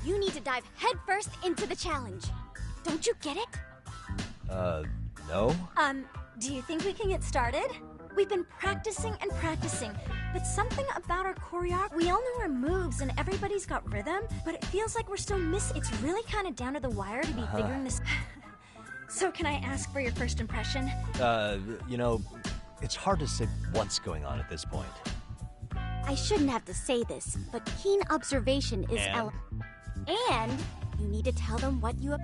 You need to dive headfirst into the challenge. Don't you get it? No? Do you think we can get started? We've been practicing and practicing, but something about our choreography, we all know our moves and everybody's got rhythm, but it feels like we're still missing. It's really kind of down to the wire to be figuring this. So can I ask for your first impression? You know, it's hard to say what's going on at this point. I shouldn't have to say this, but keen observation is And you need to tell them what you have.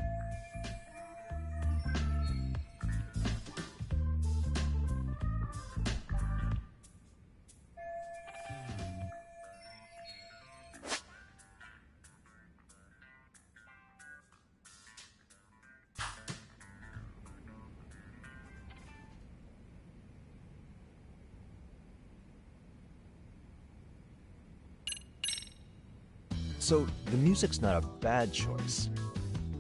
So, the music's not a bad choice,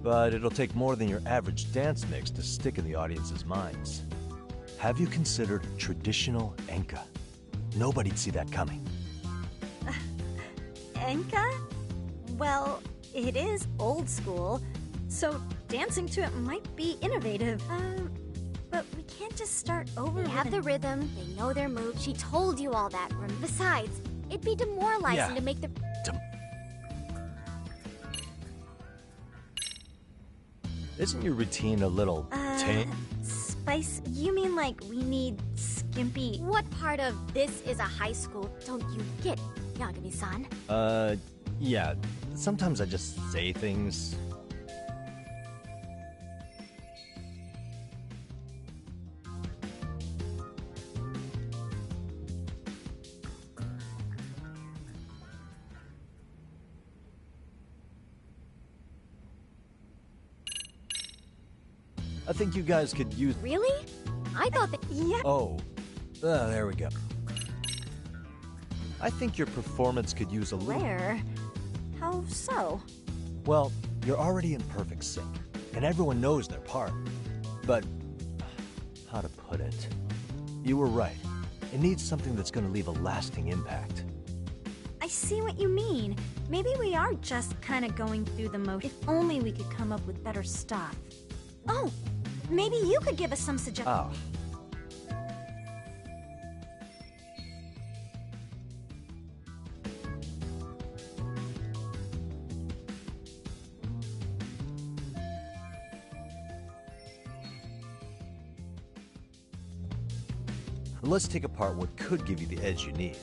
but it'll take more than your average dance mix to stick in the audience's minds. Have you considered traditional enka? Nobody'd see that coming. Enka? Well, it is old school, so dancing to it might be innovative. But we can't just start over. They have the rhythm, they know their moves. She told you all that. Besides, it'd be demoralizing to make the... Isn't your routine a little tame? Spice? You mean like we need skimpy? What part of this is a high school don't you get, Yagami-san? Yeah. Sometimes I just say things. I think you guys could use... Really? I thought that... Yeah. Oh, there we go. I think your performance could use a little... Where? How so? Well, you're already in perfect sync, and everyone knows their part. But, how to put it? You were right. It needs something that's going to leave a lasting impact. I see what you mean. Maybe we are just kind of going through the motion. If only we could come up with better stuff. Oh, maybe you could give us some suggestions. Ah. Let's take apart what could give you the edge you need.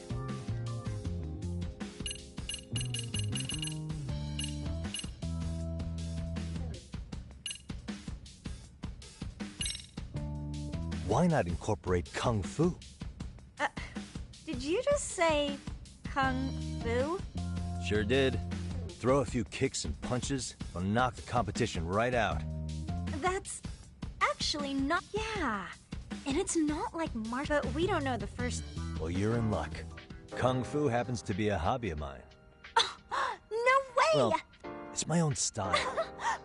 Why not incorporate Kung Fu? Did you just say Kung Fu? Sure did. Throw a few kicks and punches, will knock the competition right out. That's actually not... Yeah. And it's not like martial... But we don't know the first... Well, you're in luck. Kung Fu happens to be a hobby of mine. No way! Well, it's my own style.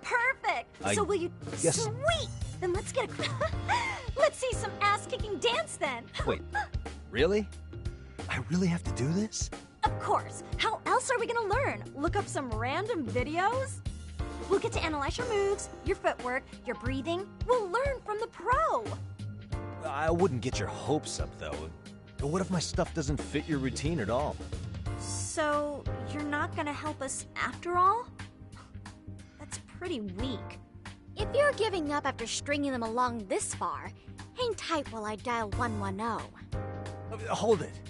Perfect! So will you... Yes. Sweet! Then let's get a... Let's see some ass-kicking dance then! Wait, really? I really have to do this? Of course! How else are we gonna learn? Look up some random videos? We'll get to analyze your moves, your footwork, your breathing. We'll learn from the pro! I wouldn't get your hopes up, though. What if my stuff doesn't fit your routine at all? So, you're not gonna help us after all? That's pretty weak. If you're giving up after stringing them along this far, hang tight while I dial 110. Hold it.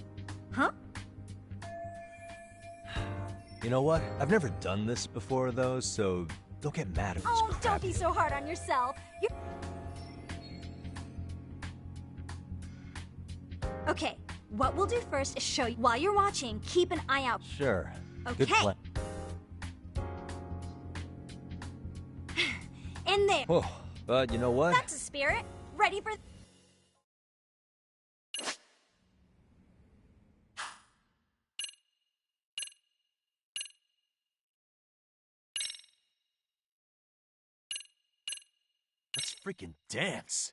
Huh? You know what? I've never done this before, though, so don't get mad at me. Oh, don't be so hard on yourself. Okay, what we'll do first is show you. While you're watching, keep an eye out. Sure. Okay. Good plan. In there. Oh, but you know what? That's a spirit. Ready for... Let's freaking dance.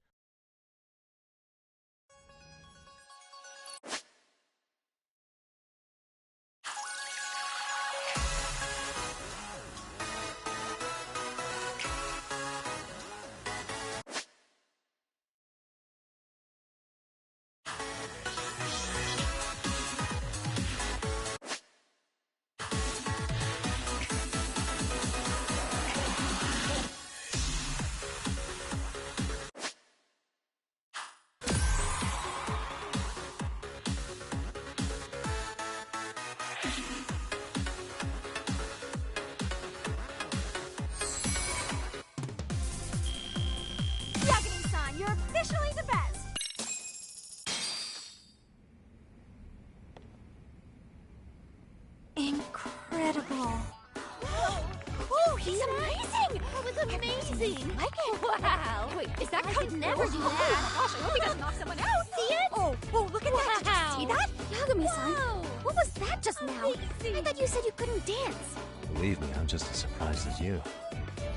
He's amazing! That was amazing! What? Wow! Wait, is that I could never do that. Oh my gosh, I hope he doesn't knock someone out! See it? Oh, look at that! Did you see that? Yagami-san, Wow. what was that just now? I thought you said you couldn't dance. Believe me, I'm just as surprised as you.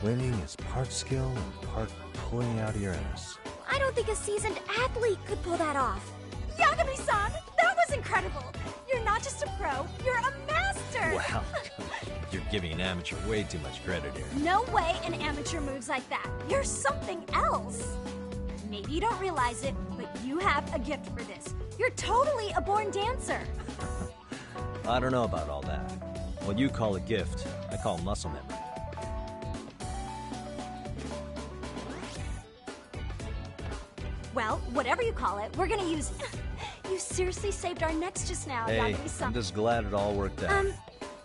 Winning is part skill and part pulling out of your ass. I don't think a seasoned athlete could pull that off. Yagami-san, that was incredible! You're not just a pro, you're a master! Wow. You're giving an amateur way too much credit here. No way an amateur moves like that. You're something else. Maybe you don't realize it, but you have a gift for this. You're totally a born dancer. I don't know about all that. What you call a gift, I call muscle memory. Well, whatever you call it, we're gonna use... You seriously saved our necks just now, Hey, Yagami-san. I'm just glad it all worked out.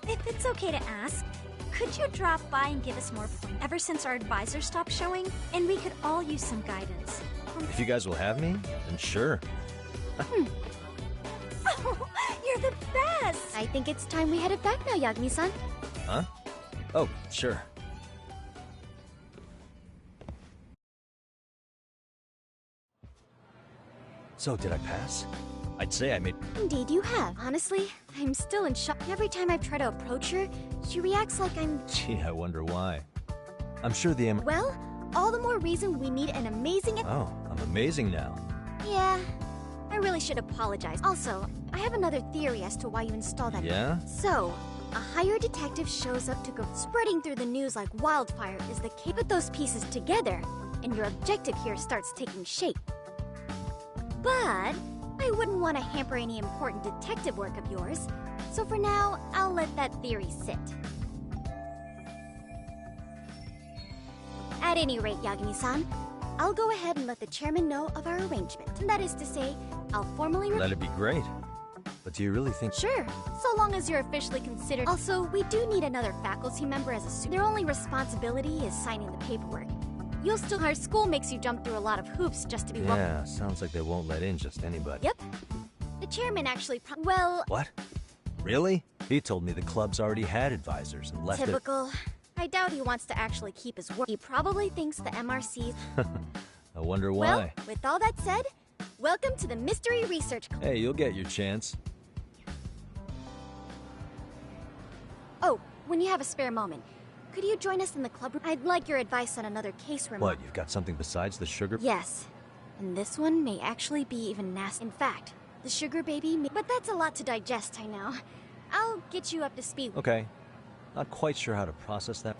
If it's okay to ask, could you drop by and give us more points? Ever since our advisor stopped showing, and we could all use some guidance. If you guys will have me, then sure. Oh, you're the best! I think it's time we headed back now, Yagami-san. Huh? Oh, sure. So, did I pass? I'd say I made... Indeed you have. Honestly, I'm still in shock. Every time I try to approach her, she reacts like I'm... Gee, I wonder why. I'm sure the Well, all the more reason we need an amazing... Oh, I'm amazing now. Yeah, I really should apologize. Also, I have another theory as to why you installed that... Yeah? So, a hired detective shows up to go spreading through the news like wildfire is the case. Put those pieces together, and your objective here starts taking shape. But I wouldn't want to hamper any important detective work of yours, so for now, I'll let that theory sit. At any rate, Yagami-san, I'll go ahead and let the chairman know of our arrangement. And that is to say, I'll formally... That'd be great. But do you really think... Sure, so long as you're officially considered... Also, we do need another faculty member as a student. Their only responsibility is signing the paperwork. You'll still... Our school makes you jump through a lot of hoops just to be... Yeah, sounds like they won't let in just anybody. Yep. The chairman actually well... What? Really? He told me the club's already had advisors and left it... Typical. I doubt he wants to actually keep his word. He probably thinks the MRC... I wonder why. Well, with all that said, welcome to the Mystery Research Club. Hey, you'll get your chance. Oh, when you have a spare moment, could you join us in the club room? I'd like your advice on another case remote. What, you've got something besides the sugar... Yes. And this one may actually be even nasty. In fact, the sugar baby may... But that's a lot to digest, I know. I'll get you up to speed. Okay. Not quite sure how to process that.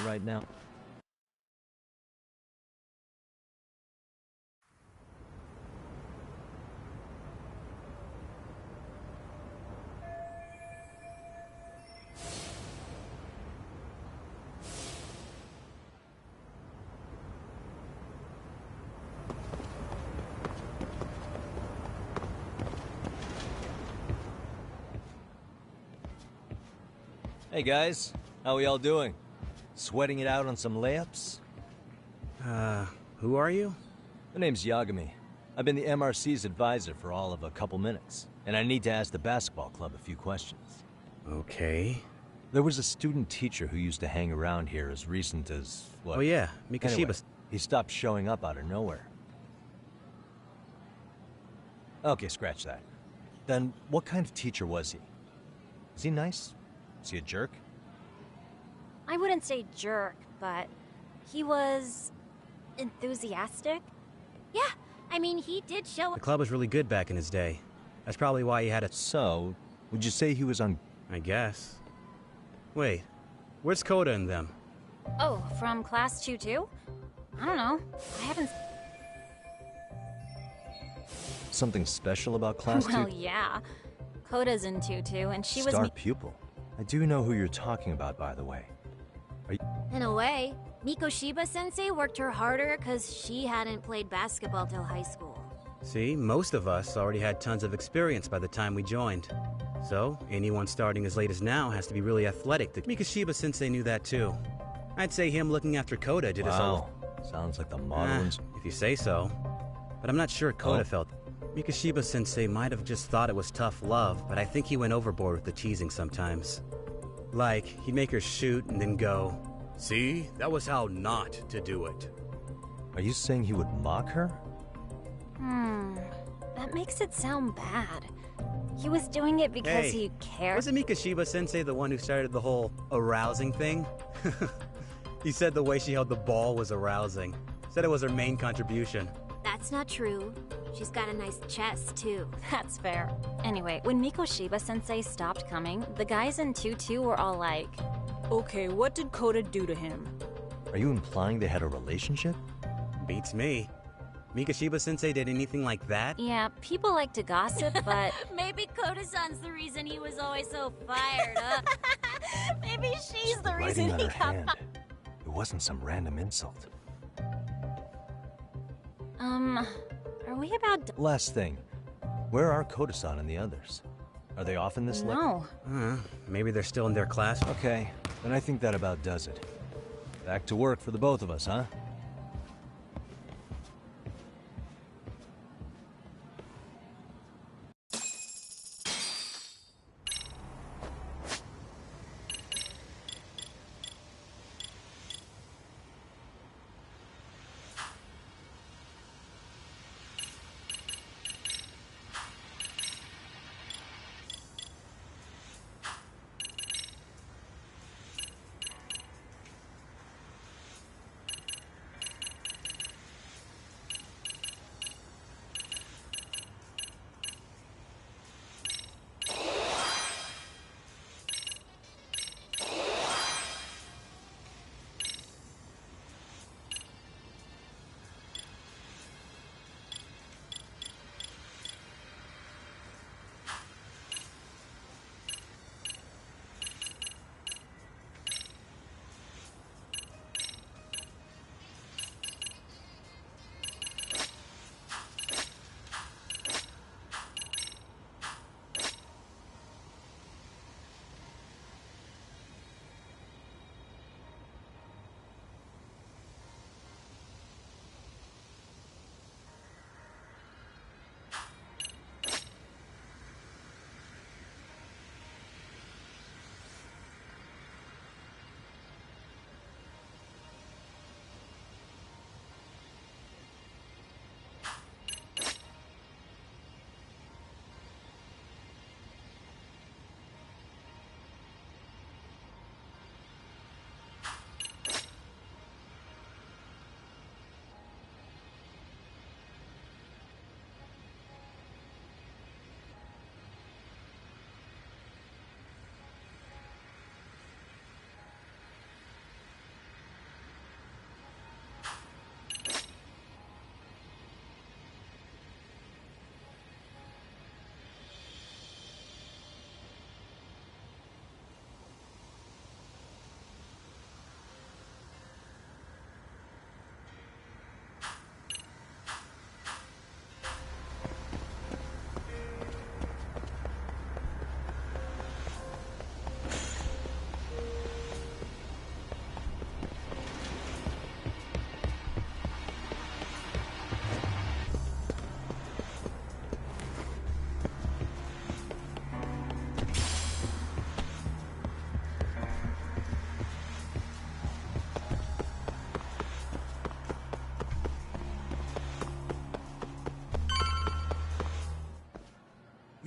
Right now. Hey guys, how we all doing? Sweating it out on some layups? Who are you? My name's Yagami. I've been the MRC's advisor for all of a couple minutes, and I need to ask the basketball club a few questions. Okay. There was a student teacher who used to hang around here as recent as, what? Oh yeah, Mikashiba. Anyway, he stopped showing up out of nowhere. Okay, scratch that. Then, what kind of teacher was he? Is he nice? Is he a jerk? I wouldn't say jerk, but he was... enthusiastic? Yeah, I mean, he did show... The club was really good back in his day. That's probably why he had a... So, would you say he was on... I guess. Wait, where's Koda and them? Oh, from class 2 too? I don't know. I haven't... Something special about class 2? Well, yeah. Koda's in 2 too, and she was... Star pupil. I do know who you're talking about, by the way. In a way, Mikoshiba-sensei worked her harder because she hadn't played basketball till high school. See, most of us already had tons of experience by the time we joined. So, anyone starting as late as now has to be really athletic. Mikoshiba-sensei knew that too. I'd say him looking after Koda did us all... Sounds like the model... if you say so. But I'm not sure Koda felt... Mikashiba-sensei might have just thought it was tough love, but I think he went overboard with the teasing sometimes. Like, he'd make her shoot and then go, "See, that was how not to do it." Are you saying he would mock her? That makes it sound bad. He was doing it because Hey, he cared. Wasn't Mikashiba-sensei the one who started the whole arousing thing? He said the way she held the ball was arousing. Said it was her main contribution. That's not true. She's got a nice chest, too. That's fair. Anyway, when Mikoshiba-sensei stopped coming, the guys in 2-2 were all like, "Okay, what did Koda do to him?" Are you implying they had a relationship? Beats me. Mikashiba-sensei did anything like that? Yeah, people like to gossip, but... Maybe Koda-san's the reason he was always so fired up. maybe she's the Writing reason on he her got... hand. It wasn't some random insult. Are we about to... Last thing. Where are Koda-san and the others? Are they off in this lick? No. Maybe they're still in their class. Okay, then I think that about does it. Back to work for the both of us, huh?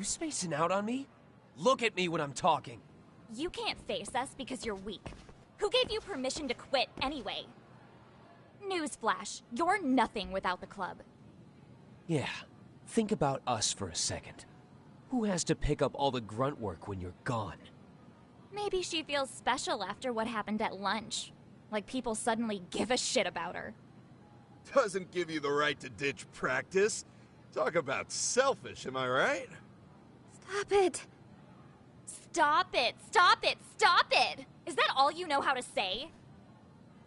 You spacing out on me? Look at me when I'm talking. You can't face us because you're weak. Who gave you permission to quit anyway? Newsflash, you're nothing without the club. Yeah, think about us for a second. Who has to pick up all the grunt work when you're gone? Maybe she feels special after what happened at lunch. Like people suddenly give a shit about her. Doesn't give you the right to ditch practice. Talk about selfish, am I right? Stop it. Stop it! Stop it! Stop it! Is that all you know how to say?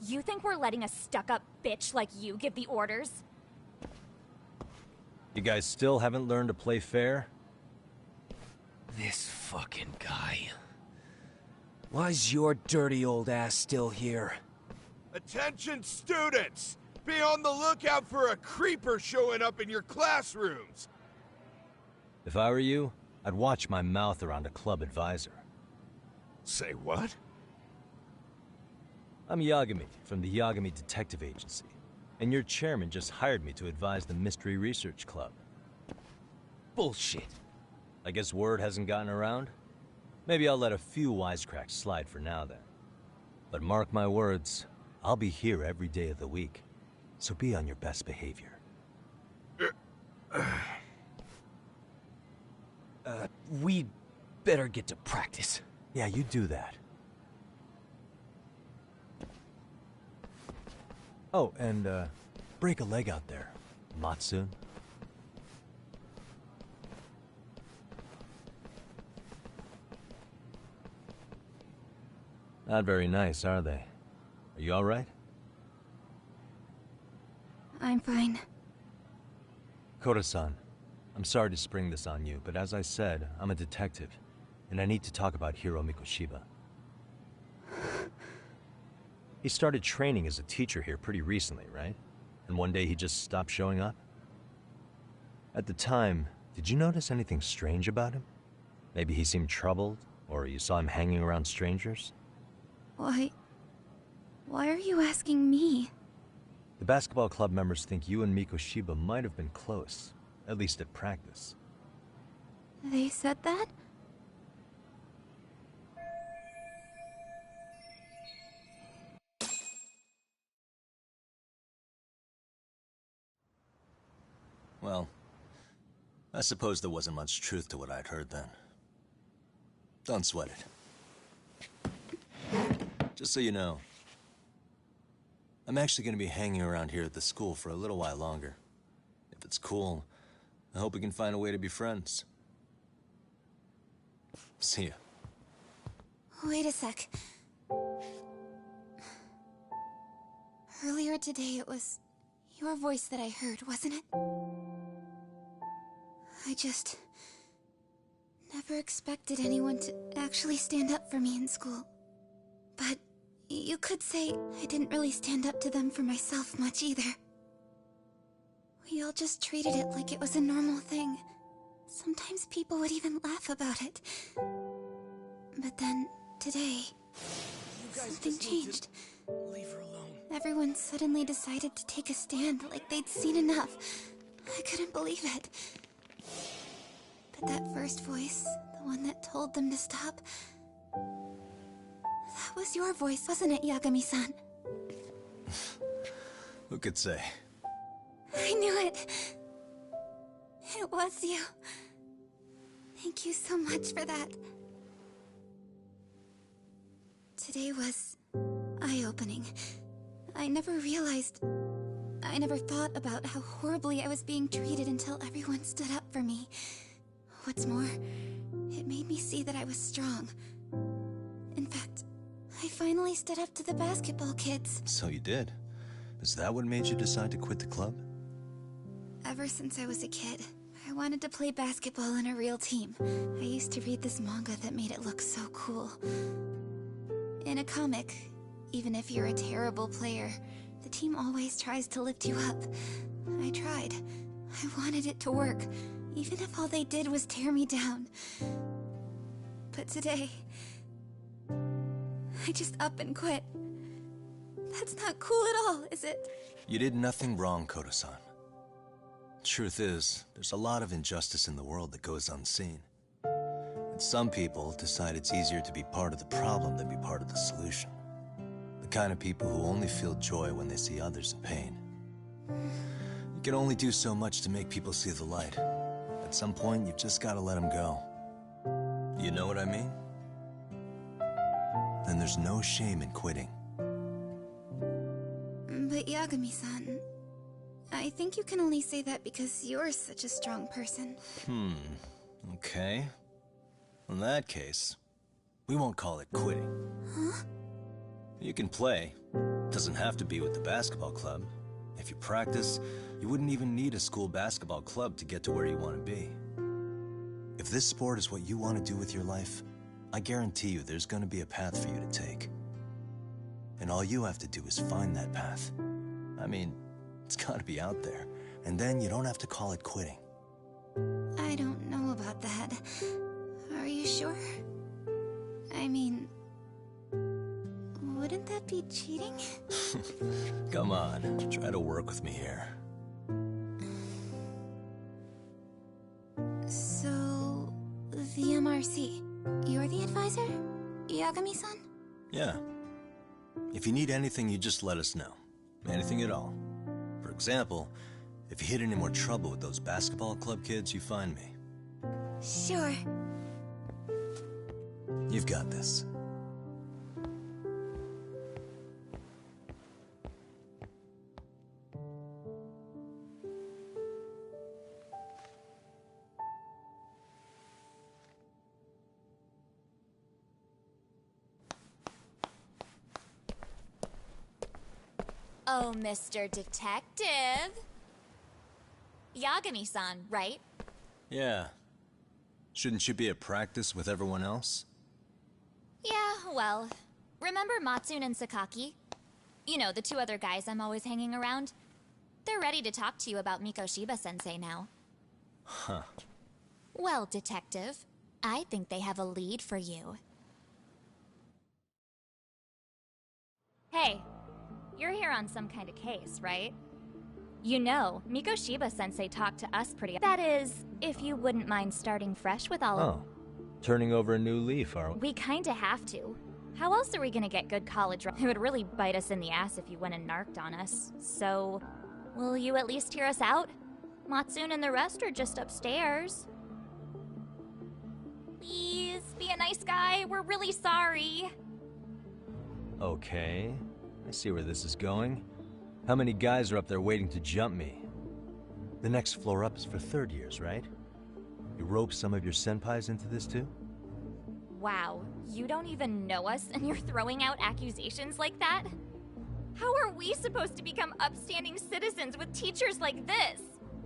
You think we're letting a stuck-up bitch like you give the orders? You guys still haven't learned to play fair? This fucking guy. Why's your dirty old ass still here? Attention students! Be on the lookout for a creeper showing up in your classrooms! If I were you, I'd watch my mouth around a club advisor. Say what? I'm Yagami from the Yagami Detective Agency, and your chairman just hired me to advise the Mystery Research Club. Bullshit. I guess word hasn't gotten around? Maybe I'll let a few wisecracks slide for now then. But mark my words, I'll be here every day of the week, so be on your best behavior. We better get to practice. Yeah, you do that. Oh, and break a leg out there, Matsu. Not very nice, are they? Are you all right? I'm fine. Koda-san, I'm sorry to spring this on you, but as I said, I'm a detective, and I need to talk about Hiro Mikoshiba. He started training as a teacher here pretty recently, right? And one day he just stopped showing up? At the time, did you notice anything strange about him? Maybe he seemed troubled, or you saw him hanging around strangers? Why are you asking me? The basketball club members think you and Mikoshiba might have been close, at least at practice. They said that? Well, I suppose there wasn't much truth to what I'd heard then. Don't sweat it. Just so you know, I'm actually going to be hanging around here at the school for a little while longer. If it's cool, I hope we can find a way to be friends. See ya. Wait a sec. Earlier today, it was your voice that I heard, wasn't it? I just never expected anyone to actually stand up for me in school. But you could say I didn't really stand up to them for myself much either. We all just treated it like it was a normal thing. Sometimes people would even laugh about it. But then, today, something changed. Leave her alone. Everyone suddenly decided to take a stand like they'd seen enough. I couldn't believe it. But that first voice, the one that told them to stop, that was your voice, wasn't it, Yagami-san? Who could say? I knew it. It was you. Thank you so much for that. Today was eye-opening. I never thought about how horribly I was being treated until everyone stood up for me. What's more, it made me see that I was strong. In fact, I finally stood up to the basketball kids. So you did. Is that what made you decide to quit the club? Ever since I was a kid, I wanted to play basketball in a real team. I used to read this manga that made it look so cool. In a comic, even if you're a terrible player, the team always tries to lift you up. I tried. I wanted it to work, even if all they did was tear me down. But today, I just up and quit. That's not cool at all, is it? You did nothing wrong, Koda-san. Truth is, there's a lot of injustice in the world that goes unseen. And some people decide it's easier to be part of the problem than be part of the solution. The kind of people who only feel joy when they see others in pain. You can only do so much to make people see the light. At some point, you've just gotta let them go. You know what I mean? Then there's no shame in quitting. But Yagami-san, I think you can only say that because you're such a strong person. Okay. In that case, we won't call it quitting. Huh? You can play. Doesn't have to be with the basketball club. If you practice, you wouldn't even need a school basketball club to get to where you want to be. If this sport is what you want to do with your life, I guarantee you there's going to be a path for you to take. And all you have to do is find that path. I mean, it's got to be out there. And then you don't have to call it quitting. I don't know about about that. Are you sure? I mean, wouldn't that be cheating? Come on, try to work with me here. So, the MRC, you're the advisor? Yagami-san? Yeah. If you need anything, you just let us know. Anything at all. For example, if you hit any more trouble with those basketball club kids, you find me. Sure. You've got this. Oh, Mr. Detective. Yagami-san, right? Yeah. Shouldn't you be at practice with everyone else? Yeah, well, remember Matsune and Sakaki? You know, the two other guys I'm always hanging around? They're ready to talk to you about Mikoshiba-sensei now. Huh. Well, Detective, I think they have a lead for you. Hey, you're here on some kind of case, right? You know, Mikoshiba-sensei talked to us pretty... That is, if you wouldn't mind starting fresh with all of... Oh. Turning over a new leaf, are we? We kinda have to. How else are we gonna get good college... It would really bite us in the ass if you went and narked on us. So, will you at least hear us out? Matsune and the rest are just upstairs. Please, be a nice guy. We're really sorry. Okay. I see where this is going. How many guys are up there waiting to jump me? The next floor up is for third years, right? You rope some of your senpais into this too? Wow, you don't even know us and you're throwing out accusations like that? How are we supposed to become upstanding citizens with teachers like this?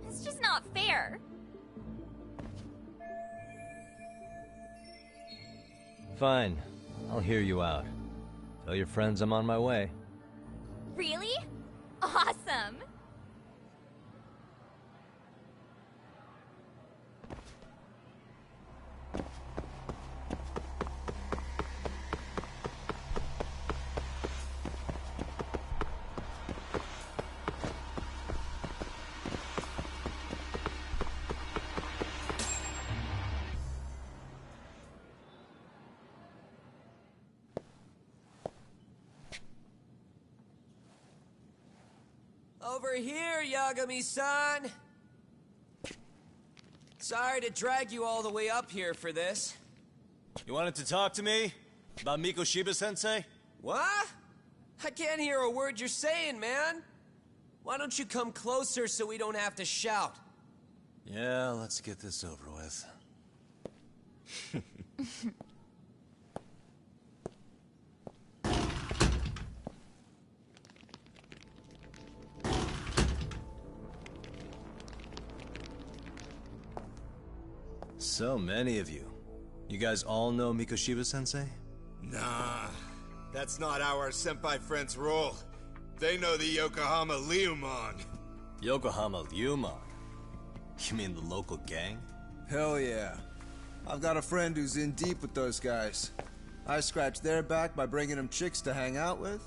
It's just not fair. Fine. I'll hear you out. Tell your friends I'm on my way. Really? Awesome! Over here, Yagami-san! Sorry to drag you all the way up here for this. You wanted to talk to me? About Mikoshiba-sensei? What? I can't hear a word you're saying, man! Why don't you come closer so we don't have to shout? Yeah, let's get this over with. So many of you. You guys all know Mikoshiba-sensei? Nah, that's not how our senpai friends roll. They know the Yokohama Ryumon. Yokohama Ryumon? You mean the local gang? Hell yeah. I've got a friend who's in deep with those guys. I scratch their back by bringing them chicks to hang out with,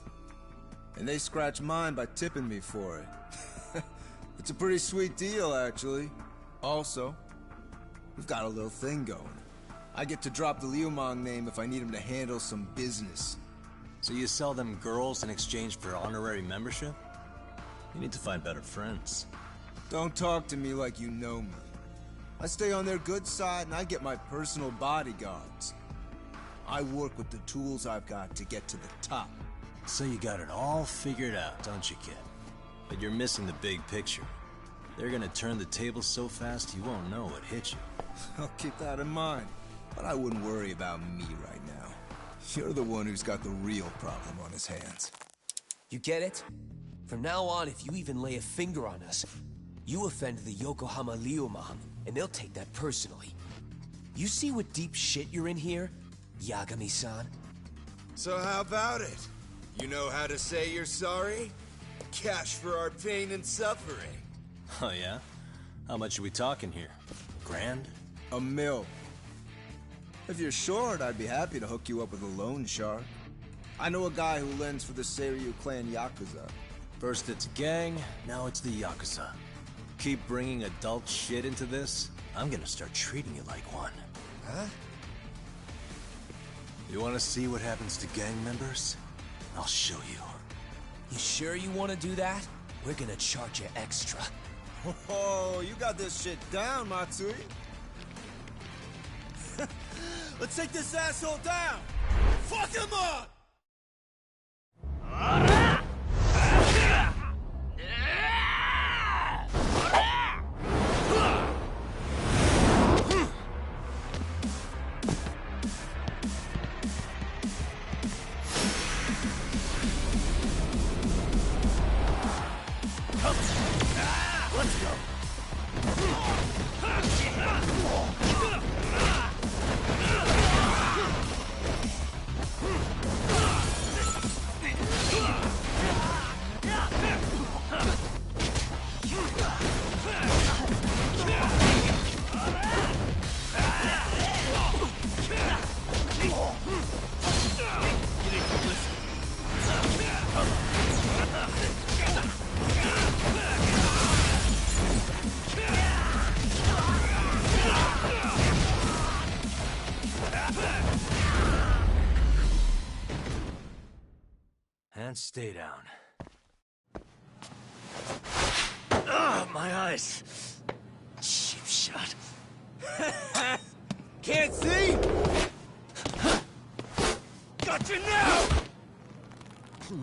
and they scratch mine by tipping me for it. It's a pretty sweet deal, actually. Also, we've got a little thing going. I get to drop the Ryumon name if I need him to handle some business. So you sell them girls in exchange for honorary membership? You need to find better friends. Don't talk to me like you know me. I stay on their good side and I get my personal bodyguards. I work with the tools I've got to get to the top. So you got it all figured out, don't you, kid? But you're missing the big picture. They're gonna turn the tables so fast you won't know what hit you. I'll keep that in mind. But I wouldn't worry about me right now. You're the one who's got the real problem on his hands. You get it? From now on, if you even lay a finger on us, you offend the Yokohama Ryumon, and they'll take that personally. You see what deep shit you're in here, Yagami-san? So how about it? You know how to say you're sorry? Cash for our pain and suffering. Oh yeah? How much are we talking here? Grand? A mil. If you're short, I'd be happy to hook you up with a loan shark. I know a guy who lends for the Seiryu clan Yakuza. First it's gang, now it's the Yakuza. Keep bringing adult shit into this, I'm gonna start treating you like one. Huh? You wanna see what happens to gang members? I'll show you. You sure you want to do that? We're gonna charge you extra. Oh, you got this shit down, Matsui. Let's take this asshole down! Fuck him up! Let's go. And stay down. Ugh, my eyes. Cheap shot. Can't see? Got you now!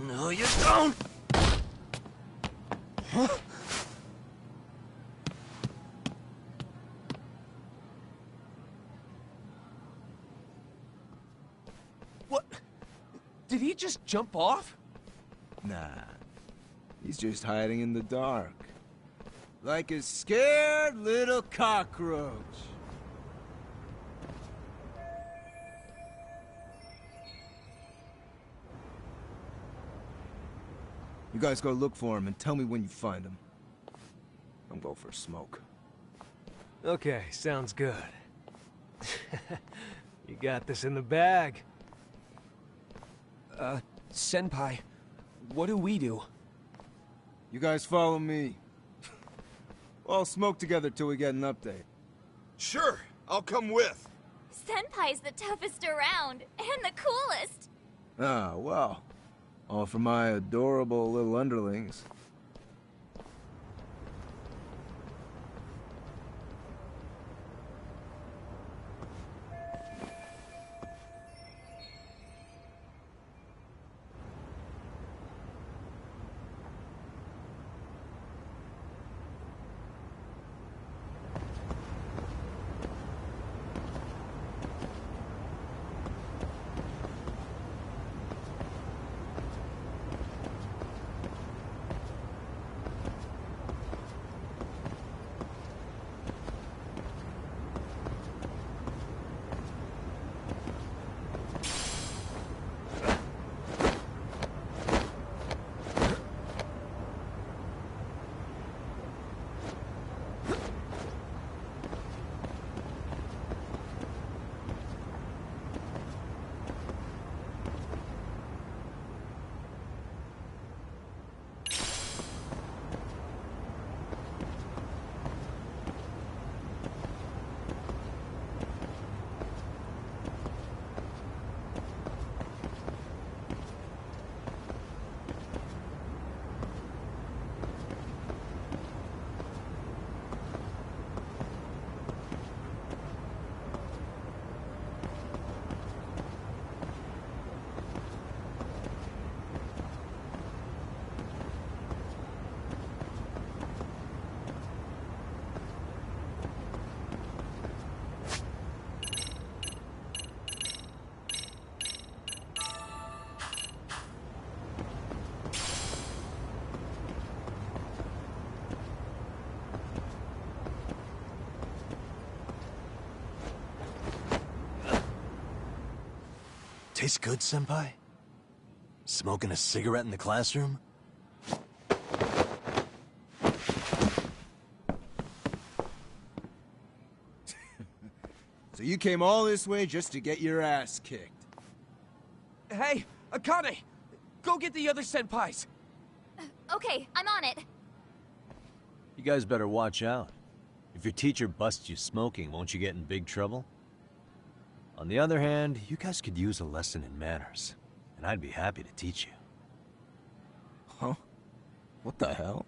No, you don't! Huh? What? Did he just jump off? Nah. He's just hiding in the dark. Like a scared little cockroach. You guys go look for him and tell me when you find him. I'm going for a smoke. Okay, sounds good. You got this in the bag. Senpai, what do we do? You guys follow me. We'll all smoke together till we get an update. Sure, I'll come with. Senpai's the toughest around, and the coolest. Ah, well. All for my adorable little underlings. Tastes good, Senpai? Smoking a cigarette in the classroom? So you came all this way just to get your ass kicked. Hey, Akane! Go get the other senpais! Okay, I'm on it. You guys better watch out. If your teacher busts you smoking, won't you get in big trouble? On the other hand, you guys could use a lesson in manners, and I'd be happy to teach you. Huh? What the hell?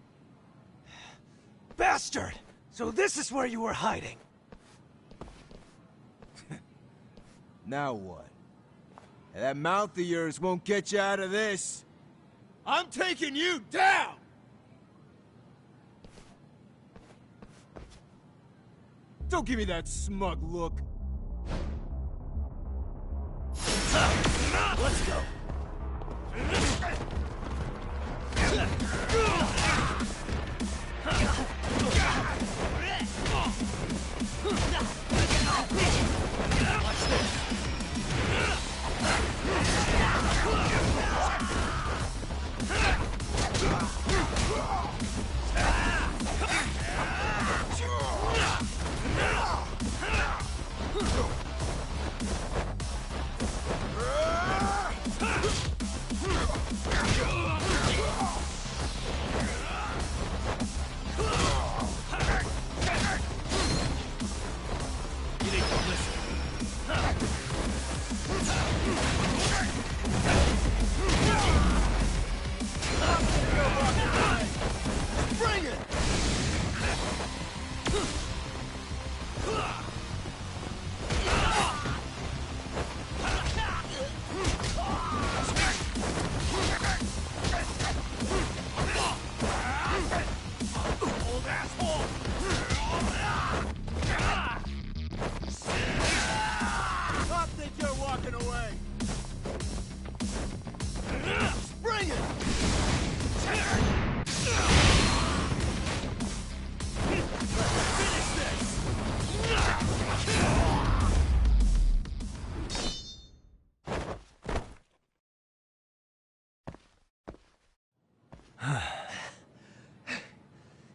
Bastard! So this is where you were hiding. Now what? That mouth of yours won't get you out of this. I'm taking you down! Don't give me that smug look. Let's go.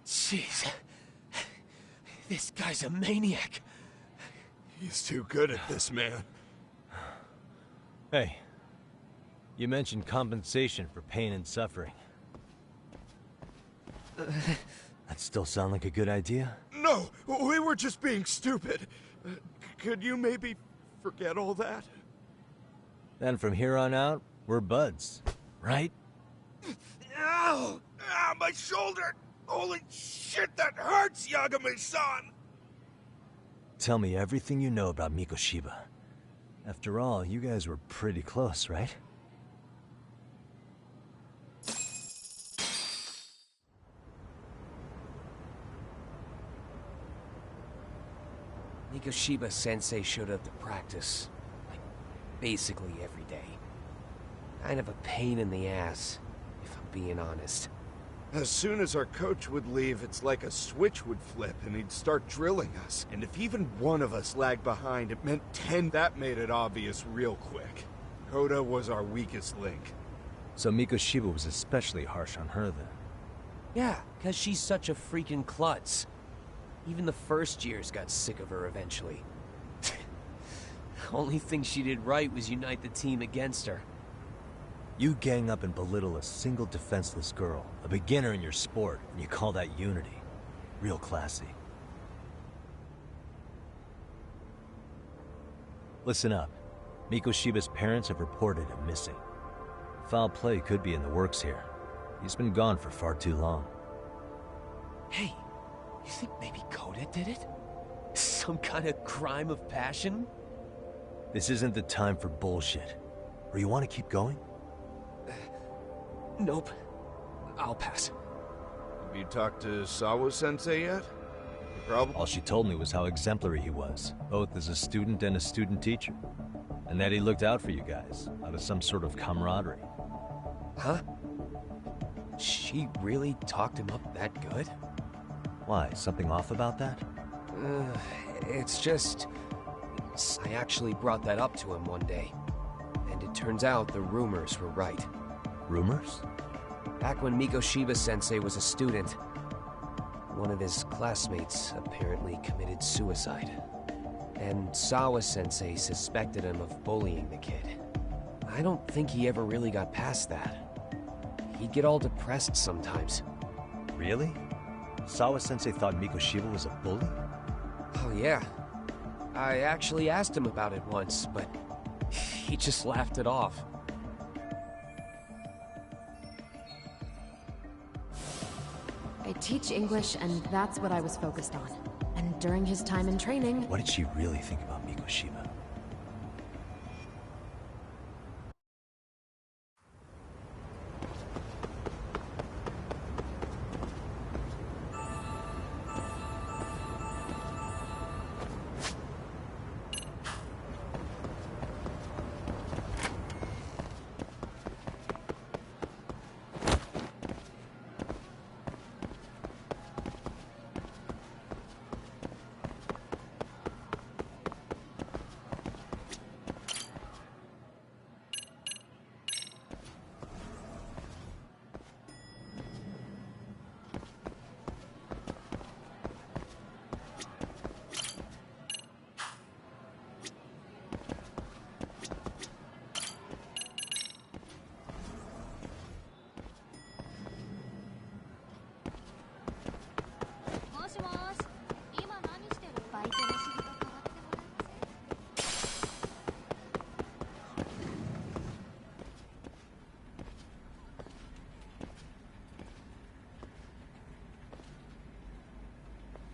Jeez. This guy's a maniac. He's too good at this, man. Hey, you mentioned compensation for pain and suffering. That still sound like a good idea? No, we were just being stupid. Could you maybe forget all that? Then from here on out, we're buds, right? Ow! Ah, my shoulder! Holy shit, that hurts, Yagami-san! Tell me everything you know about Mikoshiba. After all, you guys were pretty close, right? Mikoshiba-sensei showed up to practice, like, basically every day. Kind of a pain in the ass, if I'm being honest. As soon as our coach would leave, it's like a switch would flip and he'd start drilling us. And if even one of us lagged behind, it meant 10. That made it obvious real quick. Koda was our weakest link. So Mikoshiba was especially harsh on her then? Yeah, because she's such a freaking klutz. Even the first years got sick of her eventually. Only thing she did right was unite the team against her. You gang up and belittle a single defenseless girl, a beginner in your sport, and you call that unity. Real classy. Listen up. Mikoshiba's parents have reported him missing. Foul play could be in the works here. He's been gone for far too long. Hey, you think maybe Koda did it? Some kind of crime of passion? This isn't the time for bullshit. Or you want to keep going? Nope. I'll pass. Have you talked to Sawa-sensei yet? All she told me was how exemplary he was, both as a student and a student teacher. And that he looked out for you guys, out of some sort of camaraderie. Huh? She really talked him up that good? Why, something off about that? It's just... I actually brought that up to him one day. And it turns out the rumors were right. Rumors? Back when Mikoshiba-sensei was a student, one of his classmates apparently committed suicide. And Sawa-sensei suspected him of bullying the kid. I don't think he ever really got past that. He'd get all depressed sometimes. Really? Sawa-sensei thought Mikoshiba was a bully? Oh yeah. I actually asked him about it once, but he just laughed it off. I teach English, and that's what I was focused on. And during his time in training... What did she really think about Mikoshiba?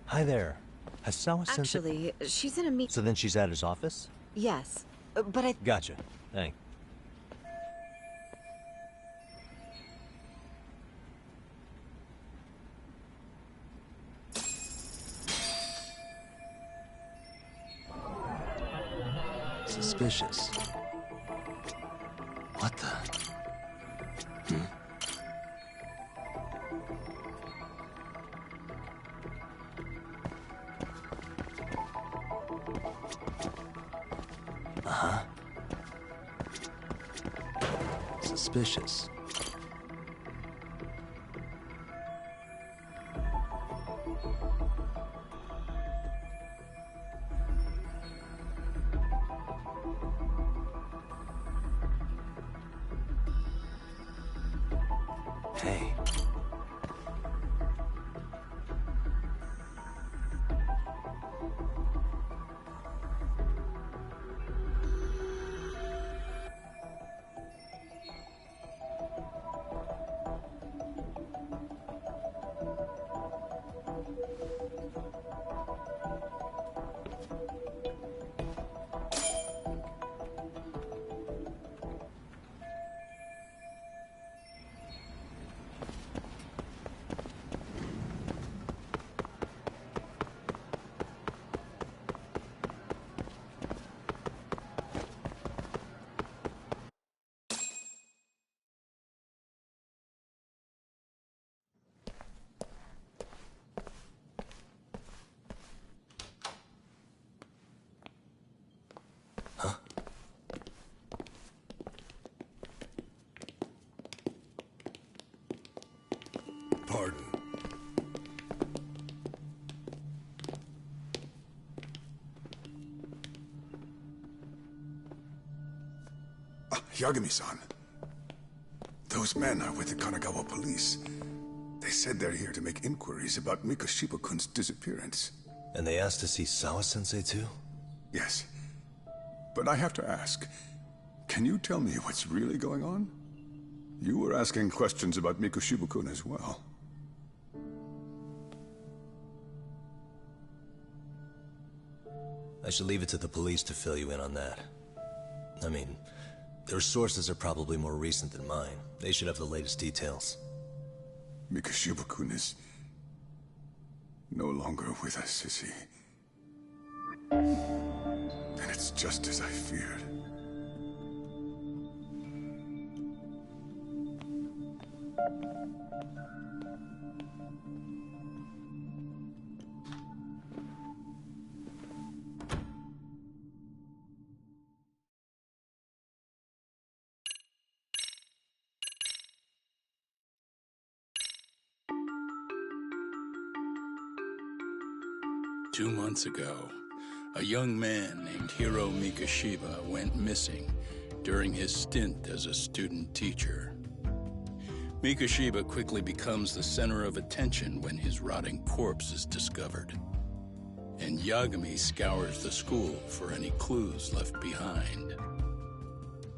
Hi there. Has Sawa-sensei... Actually, she's in a meet... So then she's at his office? Yes, but I... Gotcha. Thanks. Suspicious. What the... Uh-huh. Suspicious. Hey. Pardon. Yagami-san. Those men are with the Kanagawa police. They said they're here to make inquiries about Mikoshiba-kun's disappearance. And they asked to see Sawa-sensei too? Yes. But I have to ask, can you tell me what's really going on? You were asking questions about Mikoshiba-kun as well. I should leave it to the police to fill you in on that. I mean, their sources are probably more recent than mine. They should have the latest details. Mikoshiba-kun is no longer with us, is he? Then it's just as I feared. Two months ago, A young man named Hiro Mikashiba went missing during his stint as a student teacher. Mikashiba quickly becomes the center of attention when his rotting corpse is discovered. And Yagami scours the school for any clues left behind.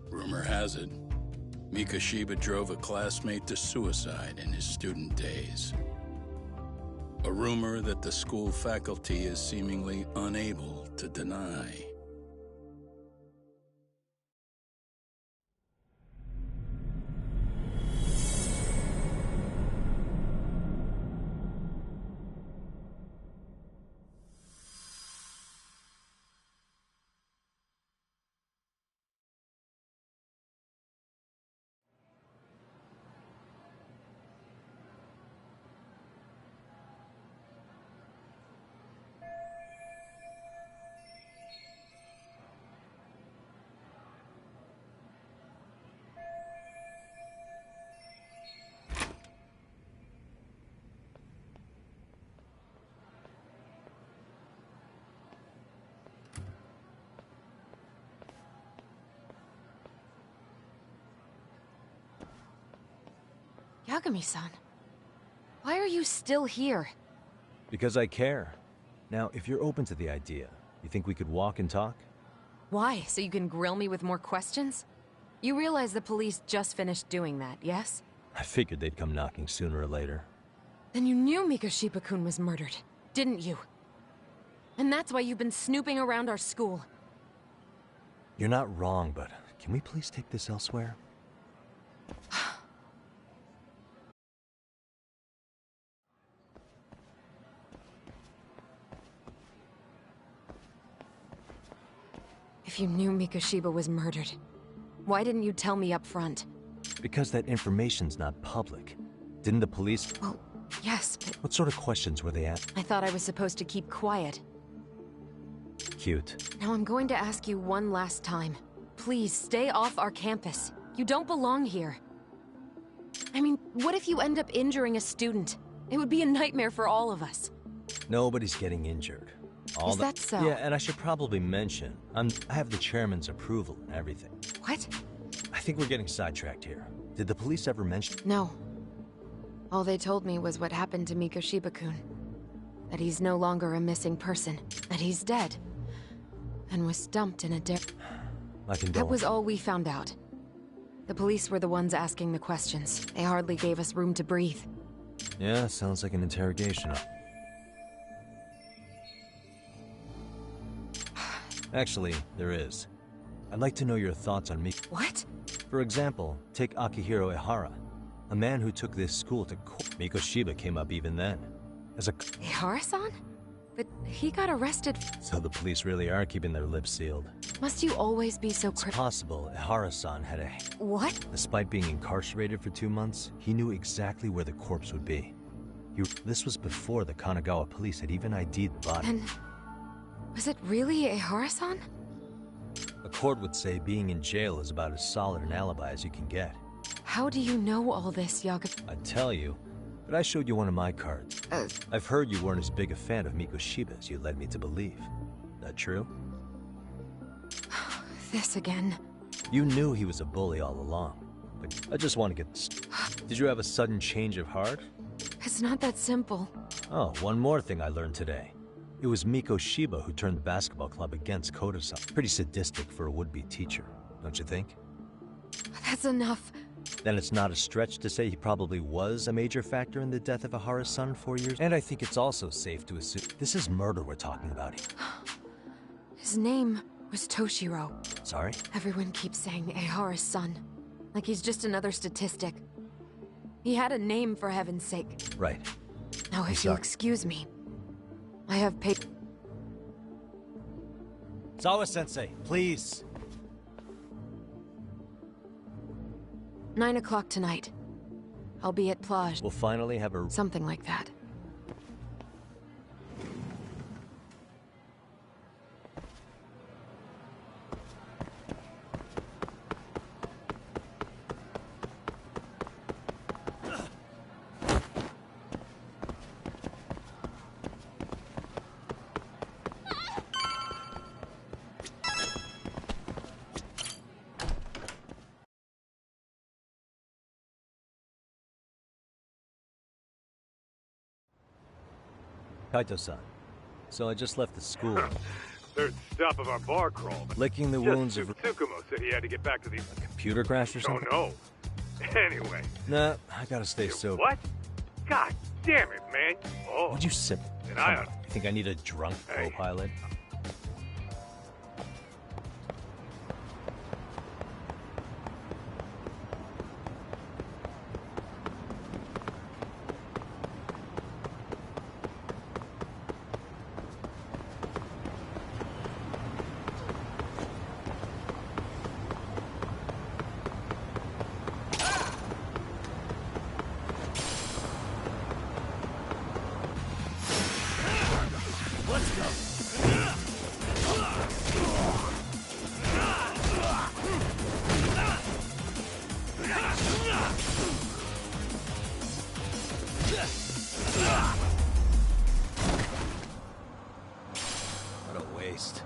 Rumor has it, Mikashiba drove a classmate to suicide in his student days. A rumor that the school faculty is seemingly unable to deny. Yagami-san, why are you still here? Because I care. Now, if you're open to the idea, you think we could walk and talk? Why? So you can grill me with more questions? You realize the police just finished doing that, yes? I figured they'd come knocking sooner or later. Then you knew Mikashiba-kun was murdered, didn't you? And that's why you've been snooping around our school. You're not wrong, but can we please take this elsewhere? If you knew Mikashiba was murdered, why didn't you tell me up front? Because that information's not public. Didn't the police... Well, yes, but... What sort of questions were they at? I thought I was supposed to keep quiet. Cute. Now I'm going to ask you one last time. Please, stay off our campus. You don't belong here. I mean, what if you end up injuring a student? It would be a nightmare for all of us. Nobody's getting injured. Is that so? Yeah, and I should probably mention, I have the chairman's approval and everything. What? I think we're getting sidetracked here. Did the police ever mention... No. All they told me was what happened to Mikashiba-kun. That he's no longer a missing person. That he's dead. And was dumped in a My condolences. That was all we found out. The police were the ones asking the questions. They hardly gave us room to breathe. Yeah, sounds like an interrogation. Actually, there is. I'd like to know your thoughts on Mik... What? For example, take Akihiro Ehara, a man who took this school to court. Mikoshiba came up even then. As a... Ehara-san? But he got arrested... So the police really are keeping their lips sealed. Must you always be so It's possible Ehara-san had a... What? Despite being incarcerated for 2 months, he knew exactly where the corpse would be. This was before the Kanagawa police had even ID'd the body. And... was it really Ehara-san? A court would say being in jail is about as solid an alibi as you can get. How do you know all this, Yaga? I'd tell you, but I showed you one of my cards. I've heard you weren't as big a fan of Mikoshiba as you led me to believe. That true? This again. You knew he was a bully all along, but I just want to get... Did you have a sudden change of heart? It's not that simple. Oh, one more thing I learned today. It was Mikoshiba who turned the basketball club against Koda-san. Pretty sadistic for a would-be teacher, don't you think? That's enough. Then it's not a stretch to say he probably was a major factor in the death of Ehara's son 4 years. And I think it's also safe to assume this is murder we're talking about here. His name was Toshiro. Sorry? Everyone keeps saying Ehara's son. Like he's just another statistic. He had a name, for heaven's sake. Right. Now, if you'll excuse me, I have paid... Zawa-sensei, please. 9 o'clock tonight. I'll be at Plage. We'll finally have a... Something like that. Kaito-san. So I just left the school. Third stop of our bar crawl. Licking the wounds of... Tsukumo said he had to get back to the... A computer crash or something? Oh, no. Anyway. Nah, I gotta stay sober. What? God damn it, man. Oh. Would you sip? And You think I need a drunk co-pilot? What a waste.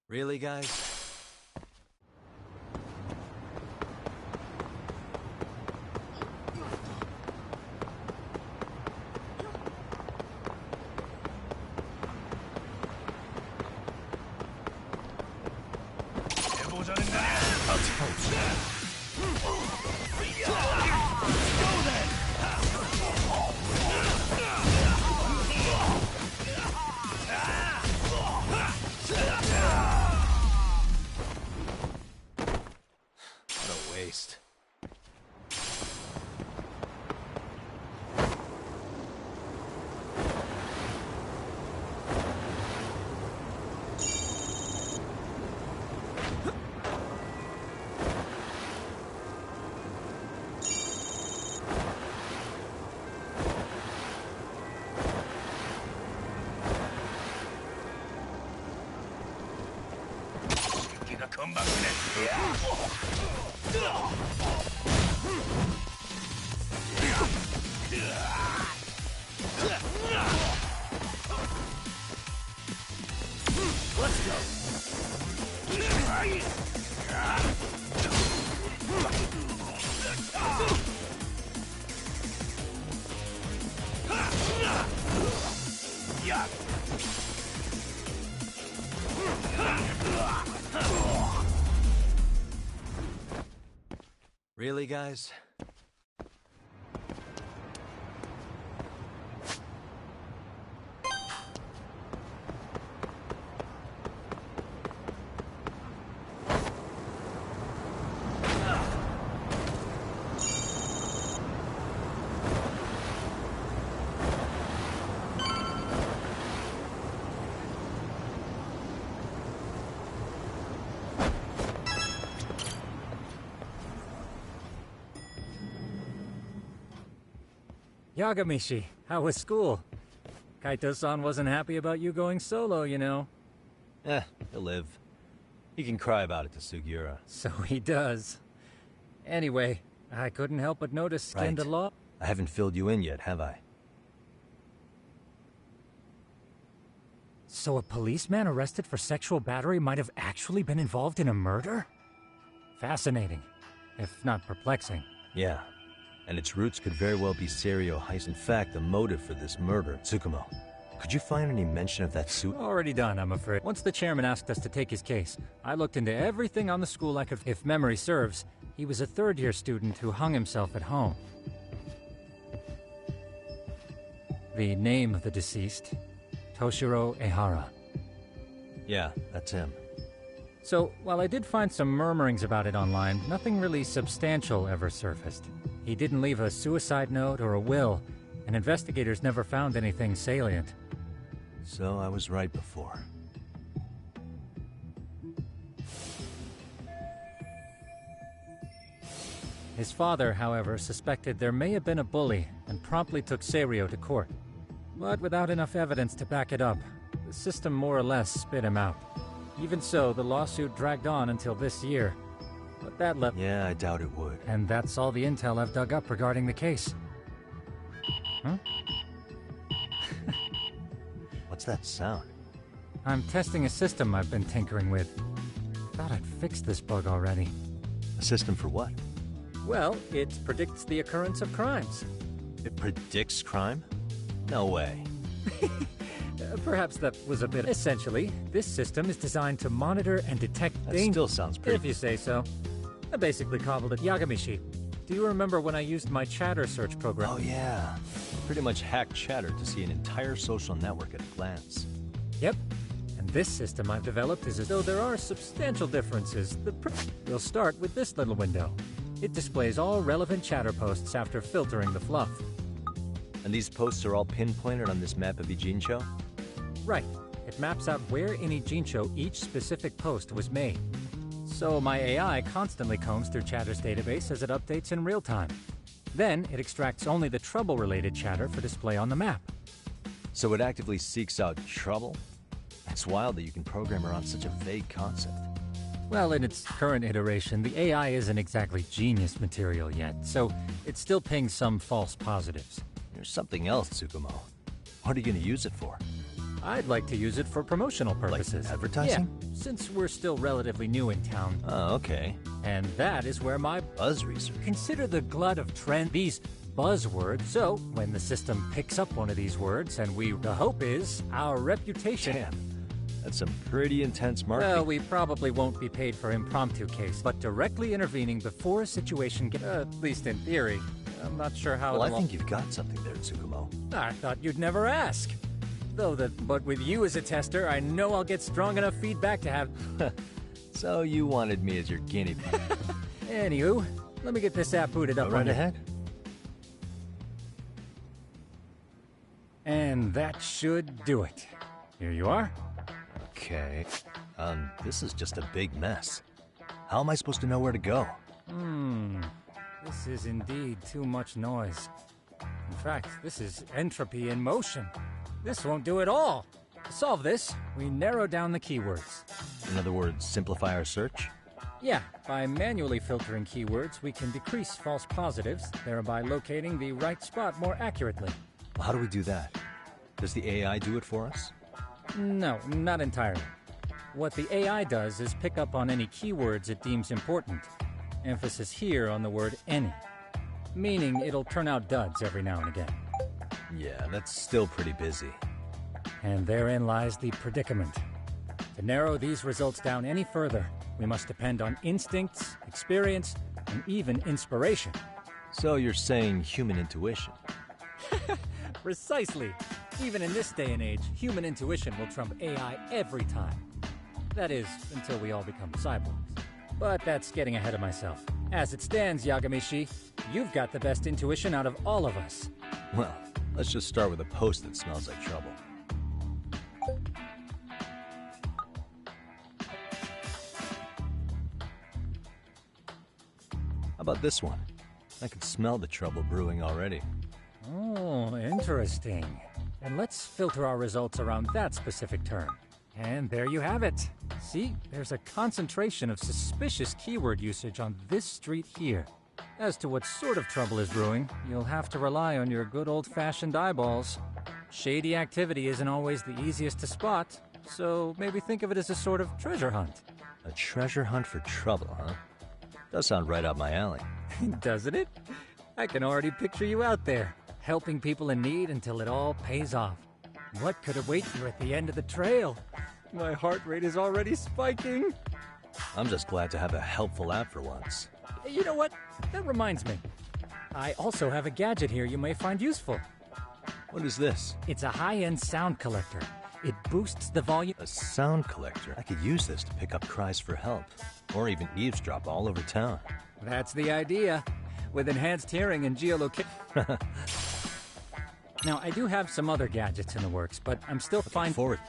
Really, guys? Waste. Let's go. Really, guys? Yagamishi, how was school? Kaito-san wasn't happy about you going solo, you know. He'll live. He can cry about it to Sugiura. So he does. Anyway, I couldn't help but notice Scandalo. I haven't filled you in yet, have I? So a policeman arrested for sexual battery might have actually been involved in a murder? Fascinating, if not perplexing. Yeah, and its roots could very well be serial heist. In fact, the motive for this murder, Tsukumo. Could you find any mention of that suit? Already done, I'm afraid. Once the chairman asked us to take his case, I looked into everything on the school I could. If memory serves, he was a third-year student who hung himself at home. The name of the deceased, Toshiro Ehara. Yeah, that's him. So, while I did find some murmurings about it online, nothing really substantial ever surfaced. He didn't leave a suicide note or a will, and investigators never found anything salient. So I was right before. His father, however, suspected there may have been a bully and promptly took Seiryo to court. But without enough evidence to back it up, the system more or less spit him out. Even so, the lawsuit dragged on until this year. But that left... Yeah, I doubt it would. And that's all the intel I've dug up regarding the case. Huh? What's that sound? I'm testing a system I've been tinkering with. Thought I'd fixed this bug already. A system for what? Well, it predicts the occurrence of crimes. It predicts crime? No way. Perhaps that was a bit... Essentially, this system is designed to monitor and detect danger. That still sounds pretty... If you say so. I basically cobbled it Yagamishi. Do you remember when I used my chatter search program? Oh yeah. Pretty much hacked chatter to see an entire social network at a glance. Yep. And this system I've developed is as though there are substantial differences. We'll start with this little window. It displays all relevant chatter posts after filtering the fluff. And these posts are all pinpointed on this map of Ijincho? Right. It maps out where in Ijincho each specific post was made. So my AI constantly combs through Chatter's database as it updates in real time. Then it extracts only the trouble-related chatter for display on the map. So it actively seeks out trouble? It's wild that you can program around such a vague concept. Well, in its current iteration, the AI isn't exactly genius material yet, so it still pings some false positives. There's something else, Tsukumo. What are you going to use it for? I'd like to use it for promotional purposes. Like advertising? Yeah, since we're still relatively new in town. Oh, okay. And that is where my buzz research. Consider the glut of these buzzwords. So, when the system picks up one of these words, and the hope is our reputation. Damn, that's some pretty intense marketing. Well, we probably won't be paid for impromptu case, but directly intervening before a situation gets, at least in theory. I'm not sure how. Well, I think you've got something there, Tsukumo. I thought you'd never ask. But with you as a tester, I know I'll get strong enough feedback to have... So you wanted me as your guinea pig. Anywho, let me get this app booted up. Go right ahead. And that should do it. Here you are. Okay. This is just a big mess. How am I supposed to know where to go? This is indeed too much noise. In fact, this is entropy in motion. This won't do it all. To solve this, we narrow down the keywords. In other words, simplify our search? Yeah, by manually filtering keywords, we can decrease false positives, thereby locating the right spot more accurately. Well, how do we do that? Does the AI do it for us? No, not entirely. What the AI does is pick up on any keywords it deems important. Emphasis here on the word any. Meaning it'll turn out duds every now and again. Yeah, that's still pretty busy. And therein lies the predicament. To narrow these results down any further, we must depend on instincts, experience, and even inspiration. So you're saying human intuition? Precisely. Even in this day and age, human intuition will trump AI every time. That is, until we all become cyborgs. But that's getting ahead of myself. As it stands, Yagamishi, you've got the best intuition out of all of us. Well, let's just start with a post that smells like trouble. How about this one? I can smell the trouble brewing already. Oh, interesting. And let's filter our results around that specific term. And there you have it. See, there's a concentration of suspicious keyword usage on this street here. As to what sort of trouble is brewing, you'll have to rely on your good old-fashioned eyeballs. Shady activity isn't always the easiest to spot, so maybe think of it as a sort of treasure hunt. A treasure hunt for trouble, huh? Does sound right up my alley. Doesn't it? I can already picture you out there, helping people in need until it all pays off. What could await you at the end of the trail? My heart rate is already spiking. I'm just glad to have a helpful app for once. You know what? That reminds me. I also have a gadget here you may find useful. What is this? It's a high-end sound collector. It boosts the volume. A sound collector? I could use this to pick up cries for help, or even eavesdrop all over town. That's the idea. With enhanced hearing and geolocation. Now, I do have some other gadgets in the works, but I'm still fine. Forward.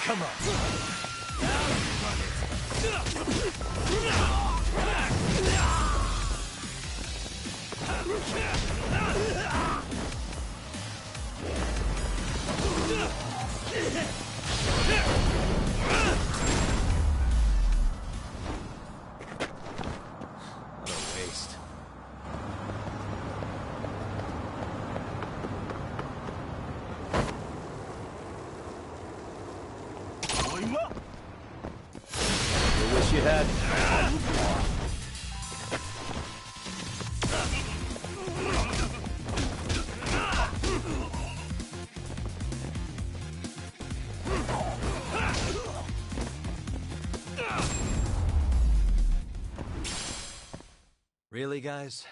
Come on. What a waste. You wish you had. Really, guys?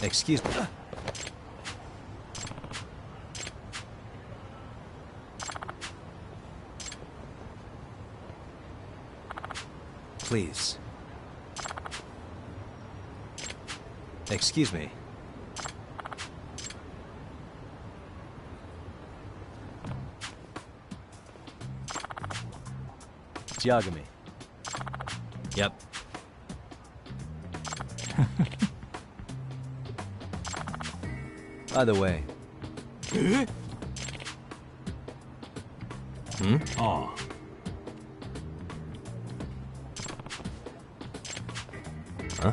Excuse me. Please. Excuse me. Yagami. Yep. By the way. Oh. Huh?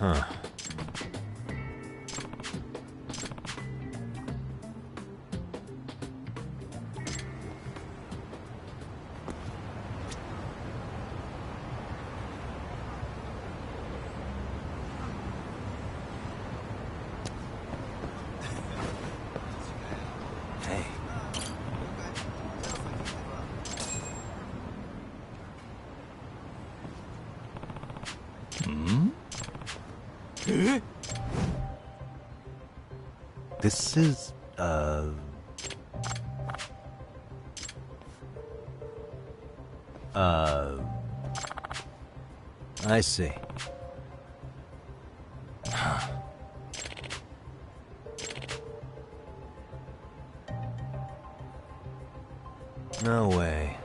Huh. Hey. Hmm? This is, I see. No way.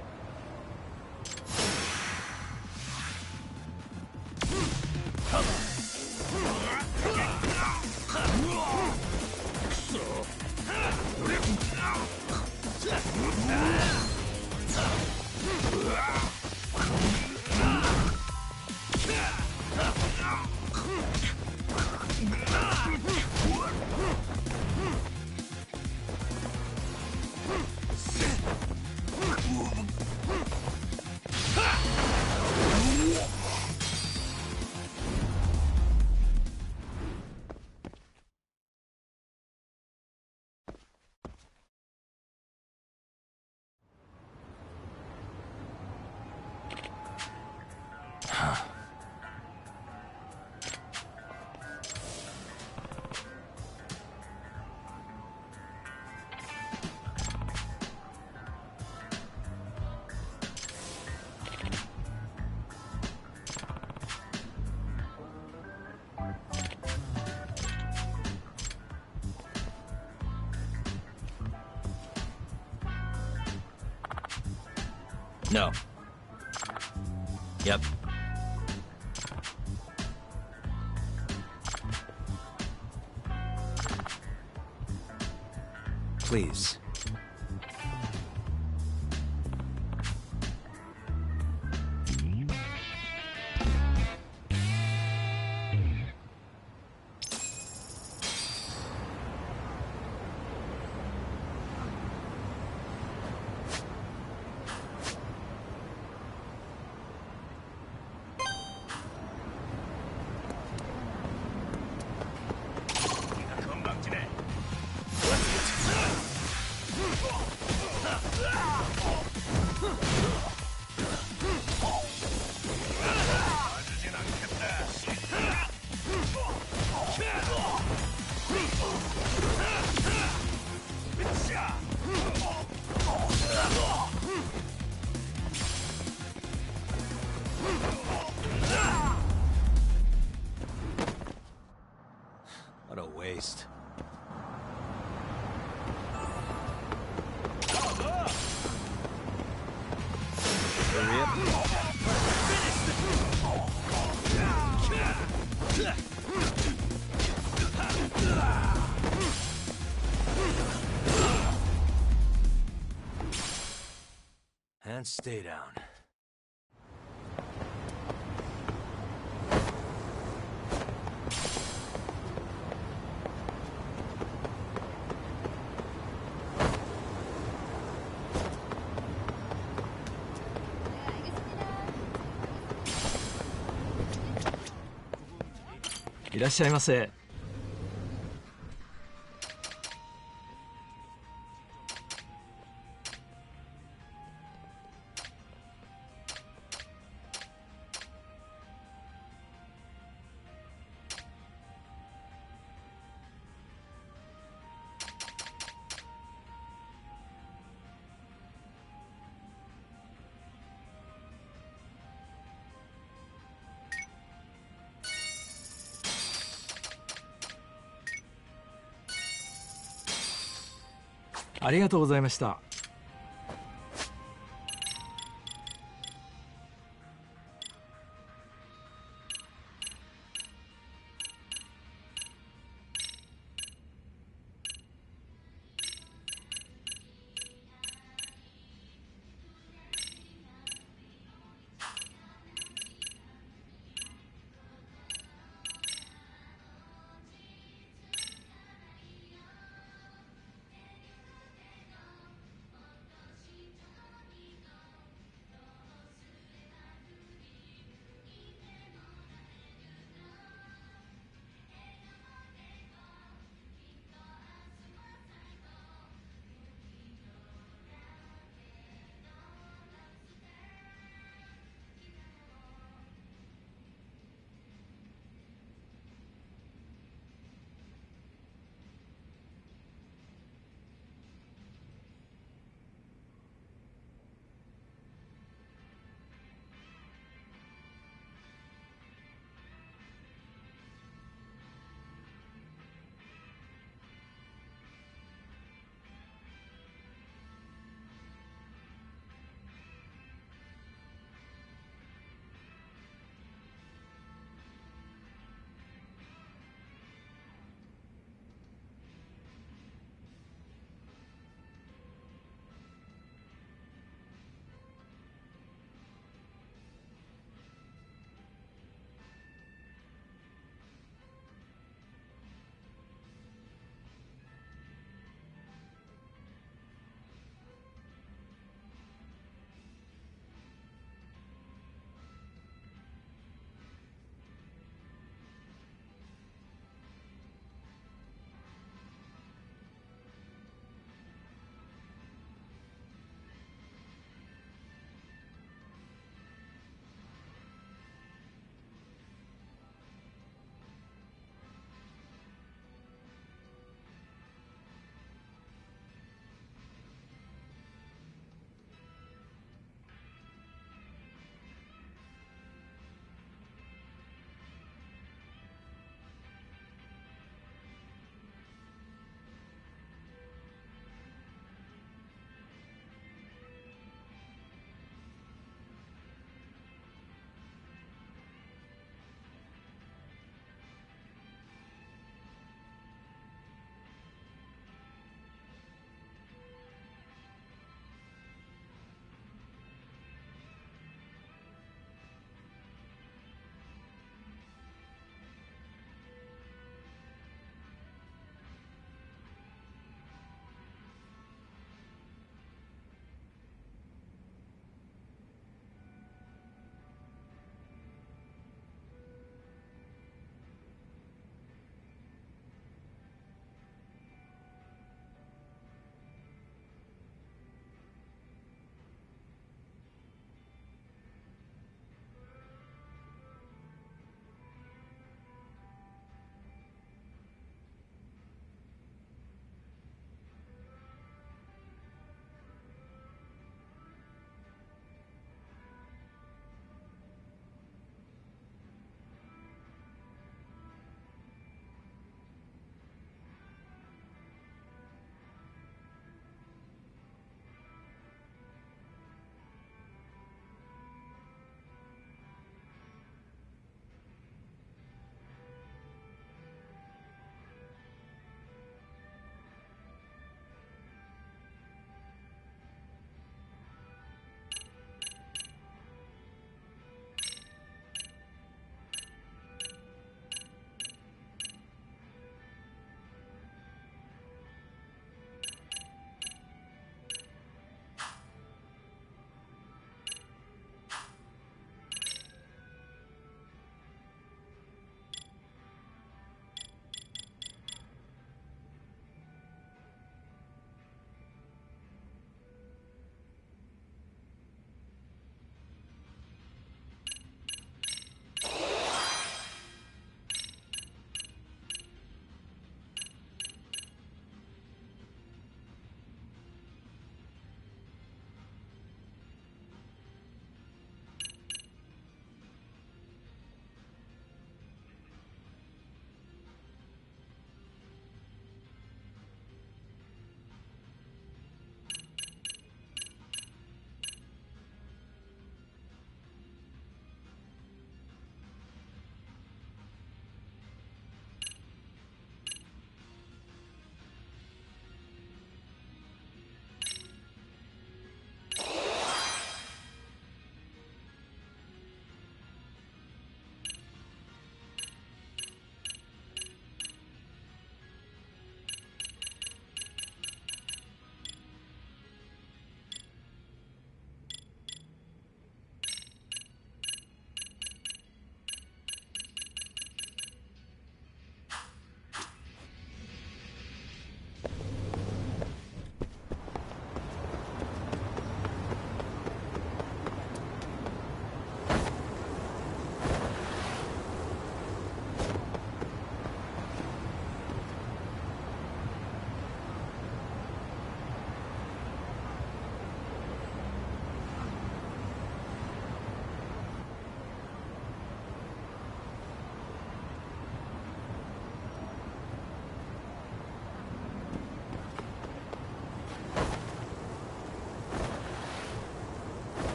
No. Yep. Please. What a waste. Hurry up. And stay down.いらっしゃいませ。ありがとうございました。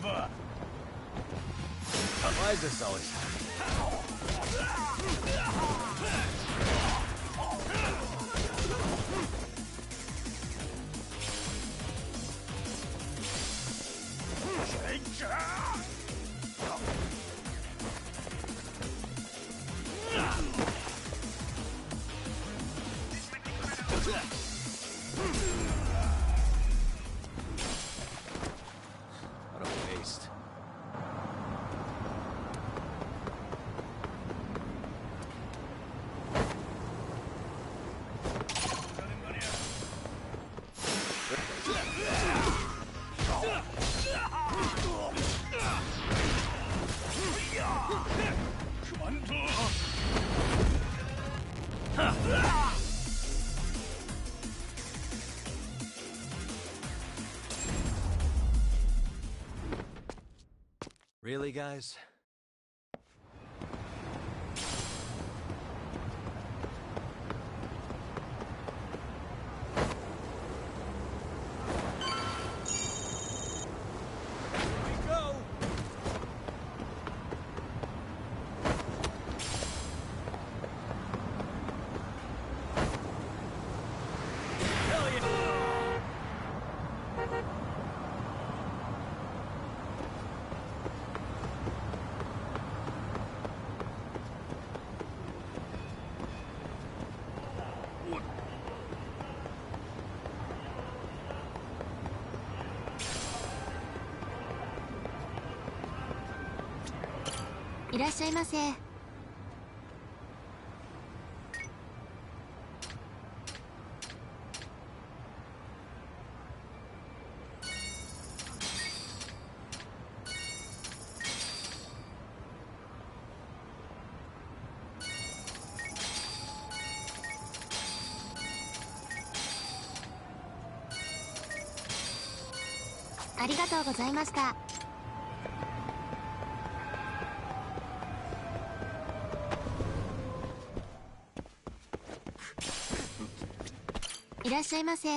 Why is this always what a waste. Really, guys?いらっしゃいませ。ありがとうございました。いらっしゃいませ。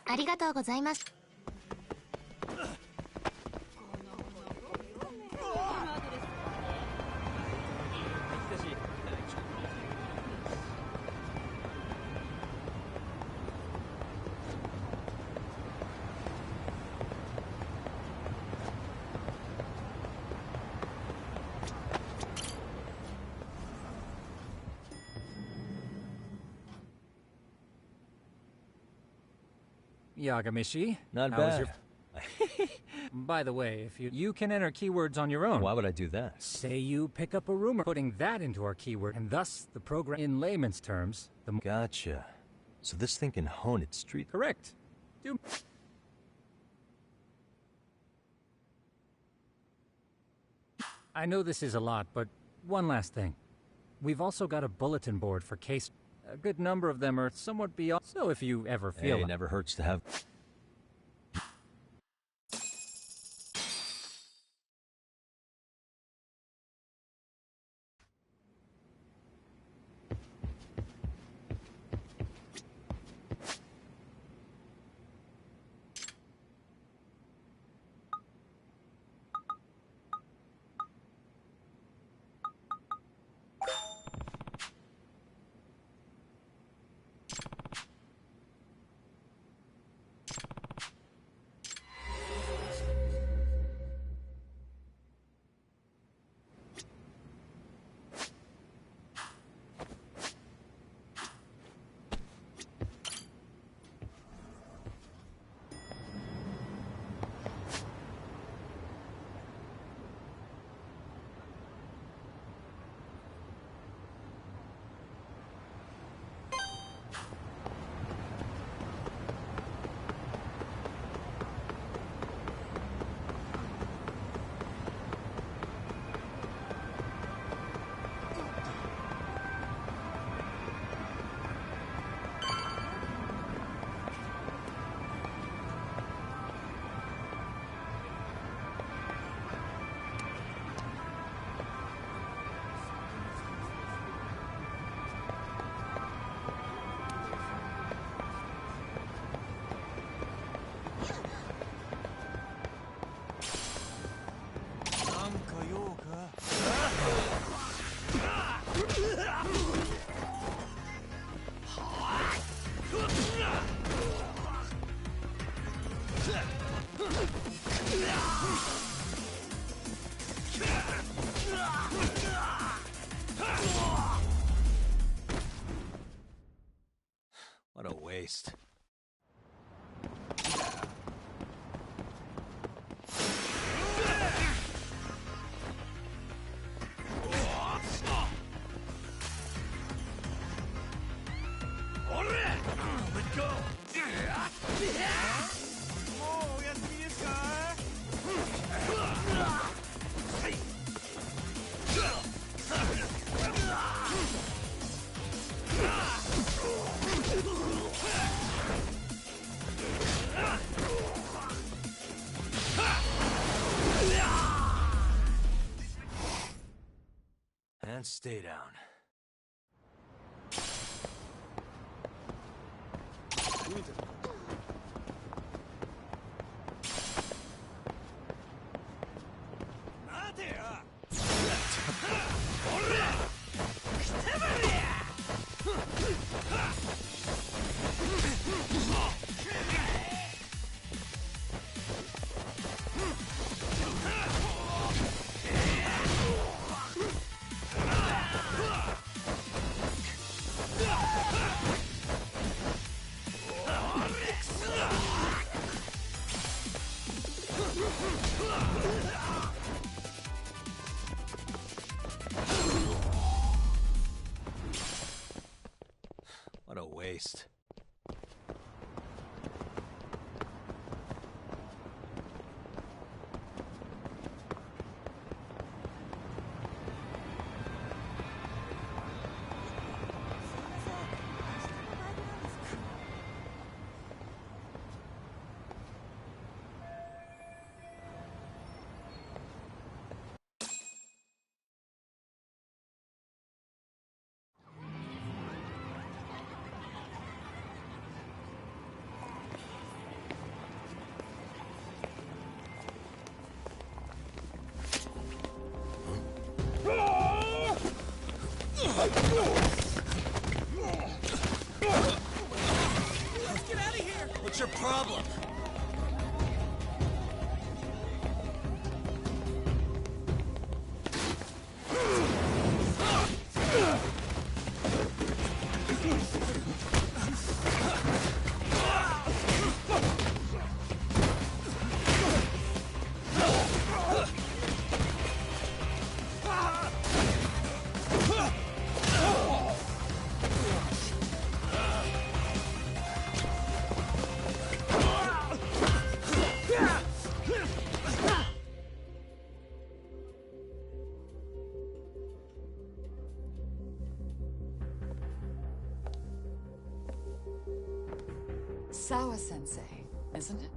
ありがとうございます。Yagamishi, Not how was bad. By the way, if you can enter keywords on your own. Why would I do that? Say you pick up a rumor, putting that into our keyword, and thus the program, in layman's terms, the... Gotcha. So this thing can hone its street. Correct. I know this is a lot, but one last thing. We've also got a bulletin board for case... A good number of them are somewhat beyond... So if you ever feel... Hey, it never hurts to have... waste. Let go! And stay down. What a waste. Let's get out of here! What's your problem? Sawa-sensei, isn't it?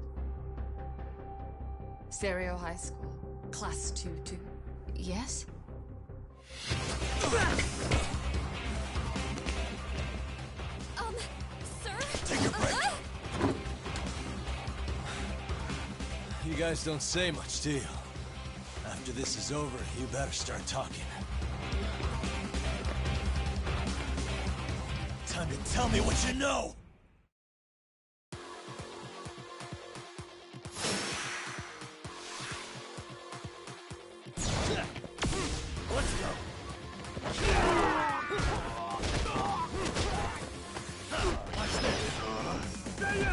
Stereo High School, Class 2-2. Yes? Sir? Take a break. You guys don't say much, do you? After this is over, you better start talking. Time to tell me what you know! Let's go! Watch this! Stay in!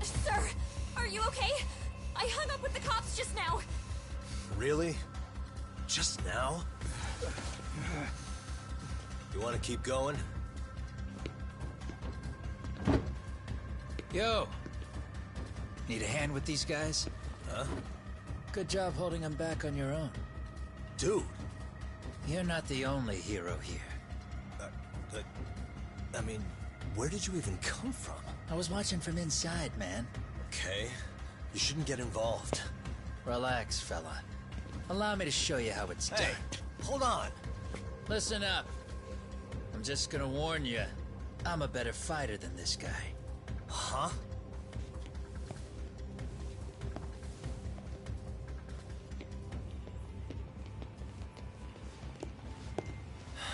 Sir, are you okay? I hung up with the cops just now. Really? Just now? You want to keep going? Yo! Need a hand with these guys? Huh? Good job holding them back on your own. Dude! You're not the only hero here. I mean, where did you even come from? I was watching from inside, man. Okay. You shouldn't get involved. Relax, fella. Allow me to show you how it's done. Hey, hold on. Listen up. I'm just gonna warn you. I'm a better fighter than this guy. Huh?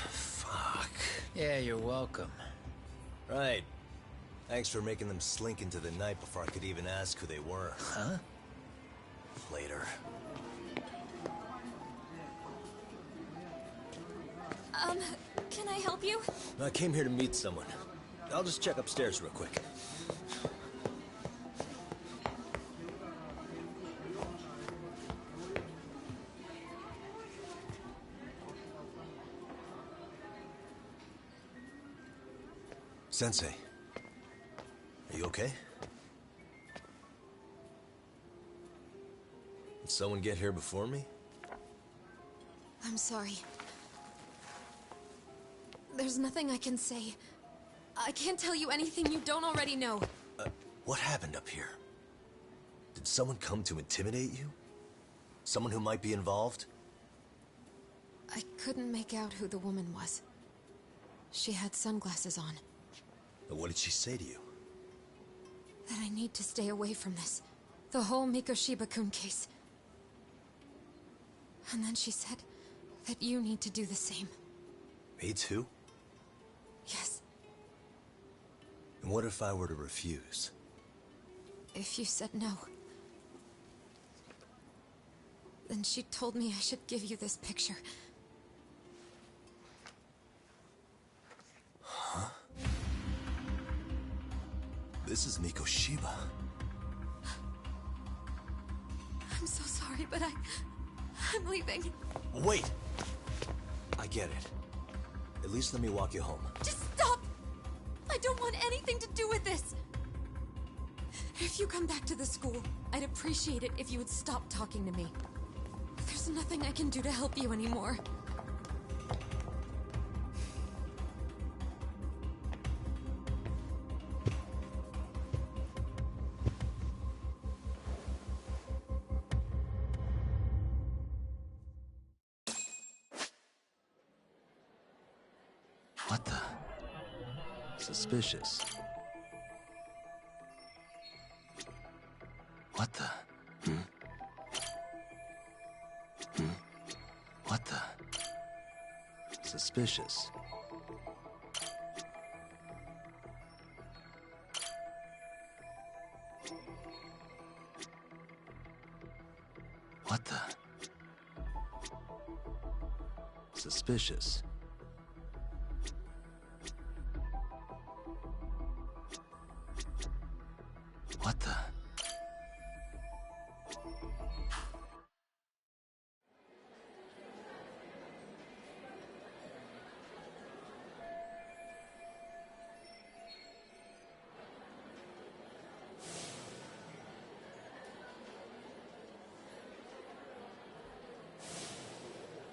Fuck. Yeah, you're welcome. Right. Thanks for making them slink into the night before I could even ask who they were. Huh? Later. Can I help you? I came here to meet someone. I'll just check upstairs real quick. Sensei, are you okay? Did someone get here before me? I'm sorry. There's nothing I can say. I can't tell you anything you don't already know. What happened up here? Did someone come to intimidate you? Someone who might be involved? I couldn't make out who the woman was. She had sunglasses on. What did she say to you? That I need to stay away from this. The whole Mikoshiba-kun case. And then she said that you need to do the same. Me too? Yes. And what if I were to refuse? If you said no. Then she told me I should give you this picture. Huh? This is Mikoshiba. I'm so sorry, but I'm leaving. Wait! I get it. At least let me walk you home. Just stop! I don't want anything to do with this! If you come back to the school, I'd appreciate it if you would stop talking to me. There's nothing I can do to help you anymore. What the? Suspicious. What the? What the? Suspicious. What the? Suspicious. What the?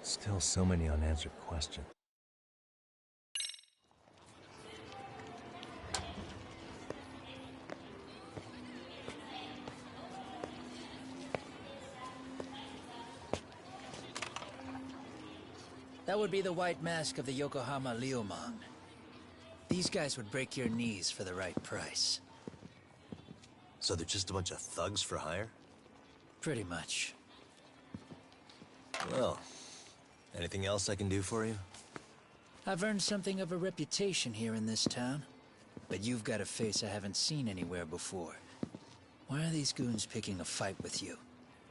Still so many unanswered questions. That would be the white mask of the Yokohama Liumang. These guys would break your knees for the right price. So they're just a bunch of thugs for hire? Pretty much. Well, anything else I can do for you? I've earned something of a reputation here in this town. But you've got a face I haven't seen anywhere before. Why are these goons picking a fight with you?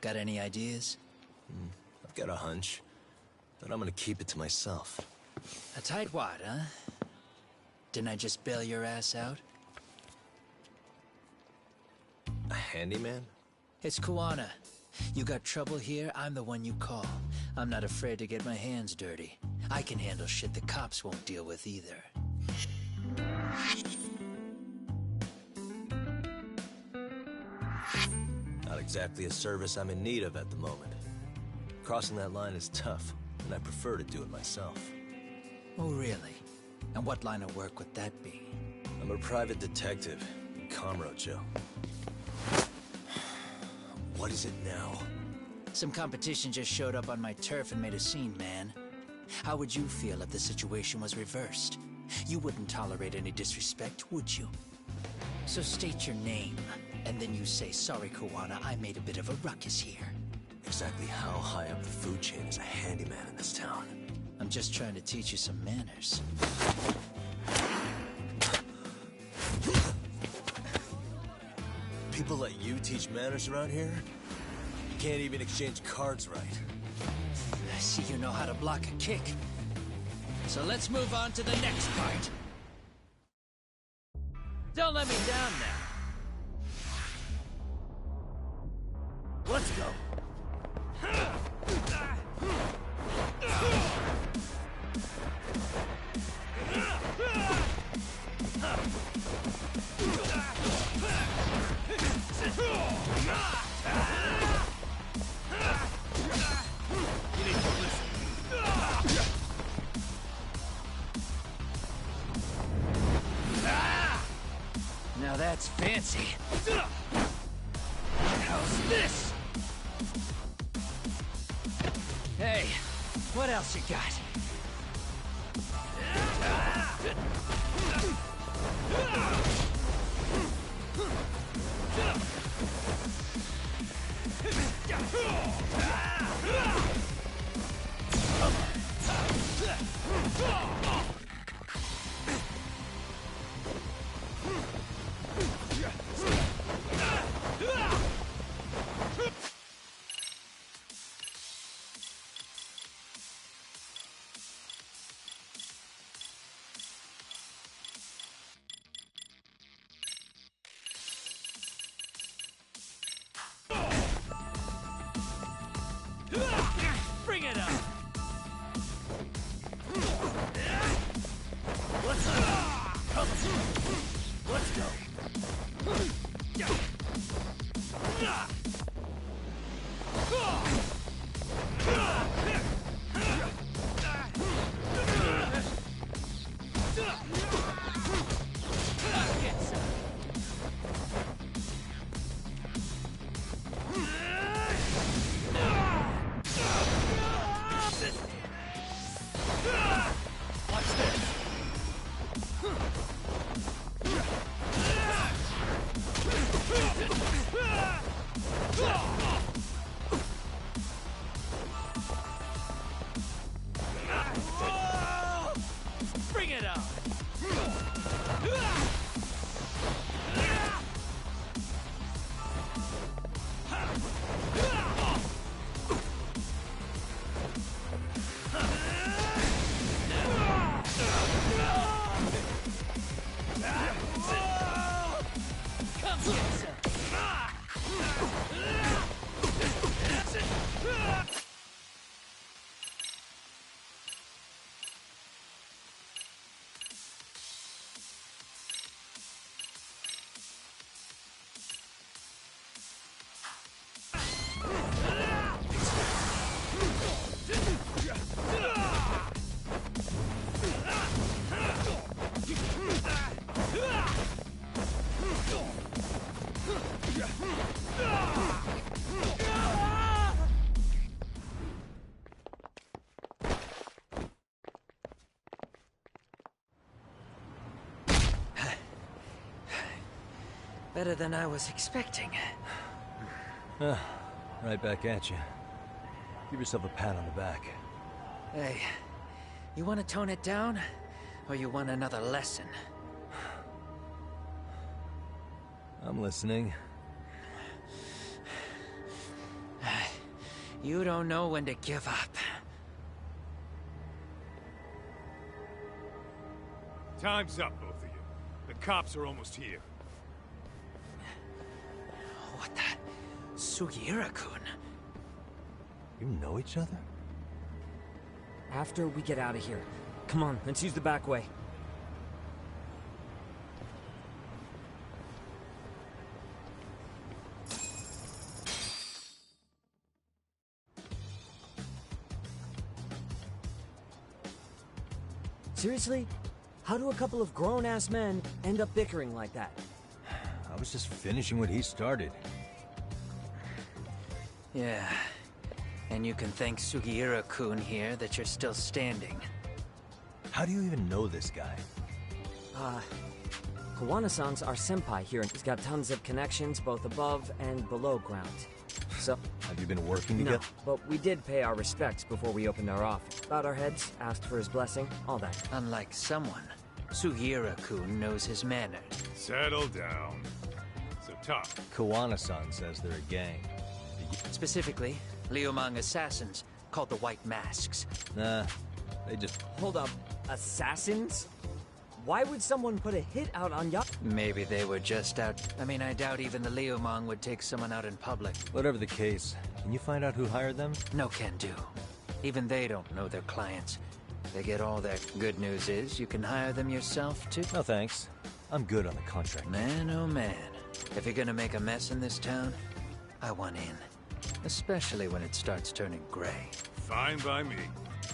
Got any ideas? I've got a hunch, but I'm gonna keep it to myself. A tightwad, huh? Didn't I just bail your ass out? A handyman? It's Kuwana. You got trouble here, I'm the one you call. I'm not afraid to get my hands dirty. I can handle shit the cops won't deal with either. Not exactly a service I'm in need of at the moment. Crossing that line is tough, and I prefer to do it myself. Oh, really? And what line of work would that be? I'm a private detective in Kamurocho. What is it now? Some competition just showed up on my turf and made a scene, man. How would you feel if the situation was reversed? You wouldn't tolerate any disrespect, would you? So state your name, and then you say, sorry, Kuwana, I made a bit of a ruckus here. Exactly how high up the food chain is a handyman in this town? I'm just trying to teach you some manners. People let you teach manners around here? You can't even exchange cards right. I see you know how to block a kick. So let's move on to the next part. Don't let me down now. Let's go. Now that's fancy. How's this? Hey, what else you got? Bring it up! Let's go! Let's go! Bring it up! Better than I was expecting. Right back at you. Give yourself a pat on the back. Hey, you want to tone it down? Or you want another lesson? I'm listening. You don't know when to give up. Time's up, both of you. The cops are almost here. What the? Sugiura-kun. You know each other? After we get out of here. Come on, let's use the back way. Seriously? How do a couple of grown-ass men end up bickering like that? I was just finishing what he started. Yeah. And you can thank Sugiura-kun here that you're still standing. How do you even know this guy? Kawana-san's our senpai here, and he's got tons of connections both above and below ground. So... Have you been working No, together? but we did pay our respects before we opened our office. Bowed our heads, asked for his blessing, all that. Unlike someone, Sugiura-kun knows his manners. Settle down. So, Top. Kawana-san says they're a gang. Specifically, Liumang assassins, called the White Masks. Nah, they just... Hold up. Assassins? Why would someone put a hit out on Ya? Maybe they were just out. I mean, I doubt even the Liumang would take someone out in public. Whatever the case, can you find out who hired them? No can do. Even they don't know their clients. They get all their good news is you can hire them yourself too. No thanks. I'm good on the contract. Man, oh man. If you're gonna make a mess in this town, I want in. Especially when it starts turning gray. Fine by me.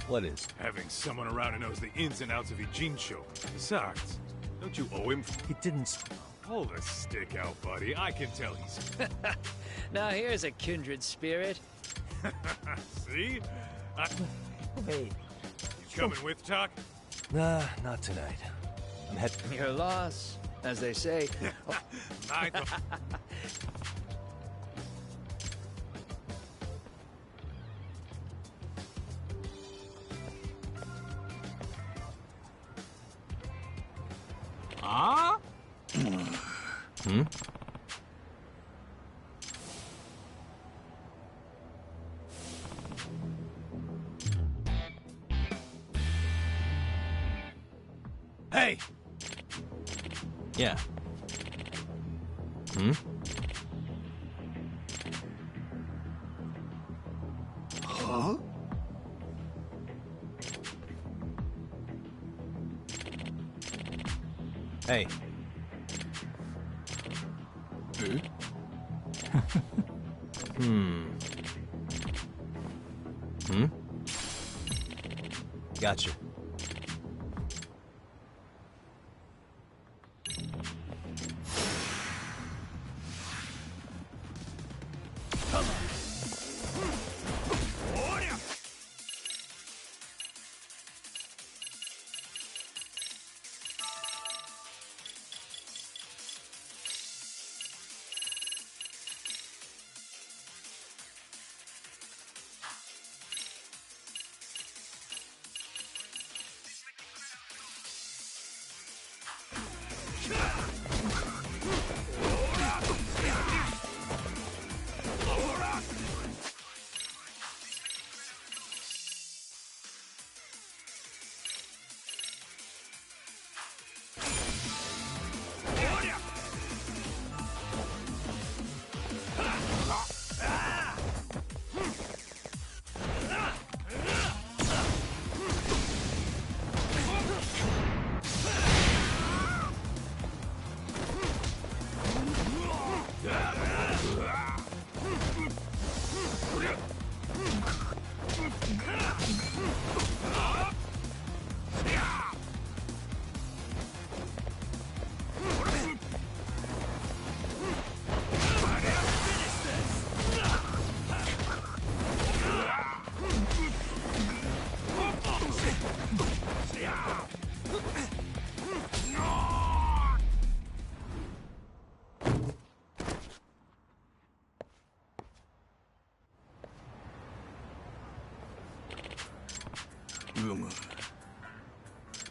What is? Having someone around who knows the ins and outs of Ijincho. Besides, don't you owe him? He didn't... Pull the stick out, buddy. I can tell he's... Now here's a kindred spirit. See? Wait. You coming with, Talk? Nah, not tonight. I'm heading... Your loss, as they say. Mine. Ah? Hmm? Hey! Yeah. Hmm? Huh? Hey. Hmm. Hmm? Gotcha.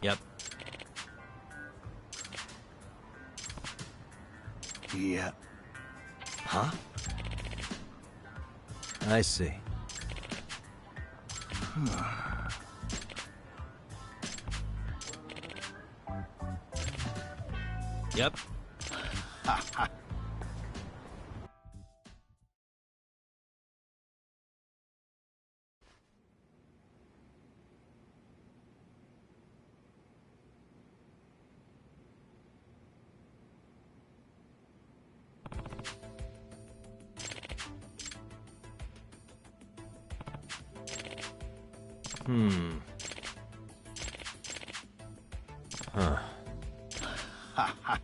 Yep. Yeah. Huh? I see. Yep. Huh. Ha ha.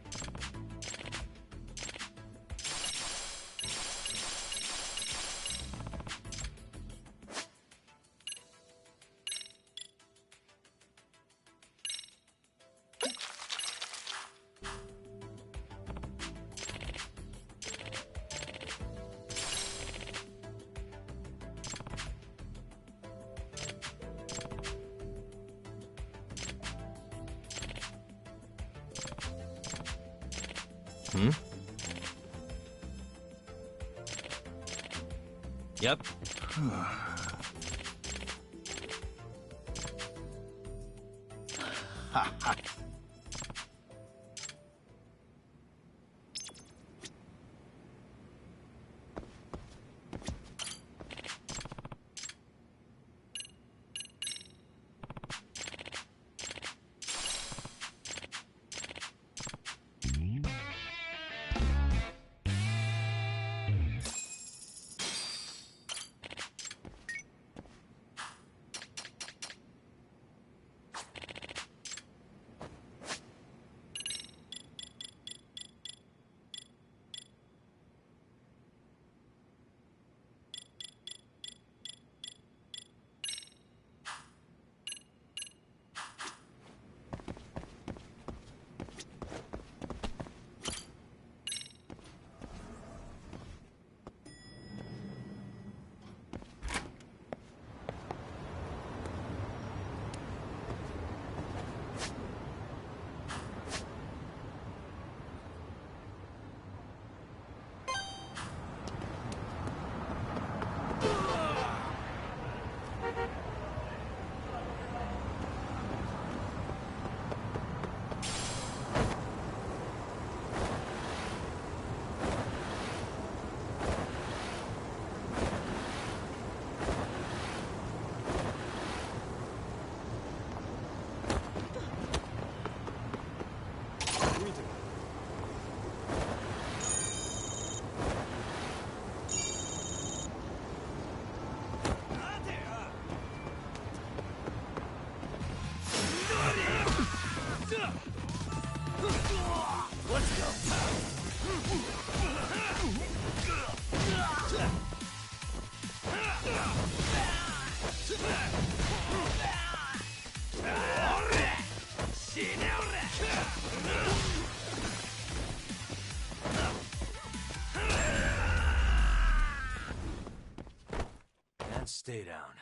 Yep. Ha ha. And stay down.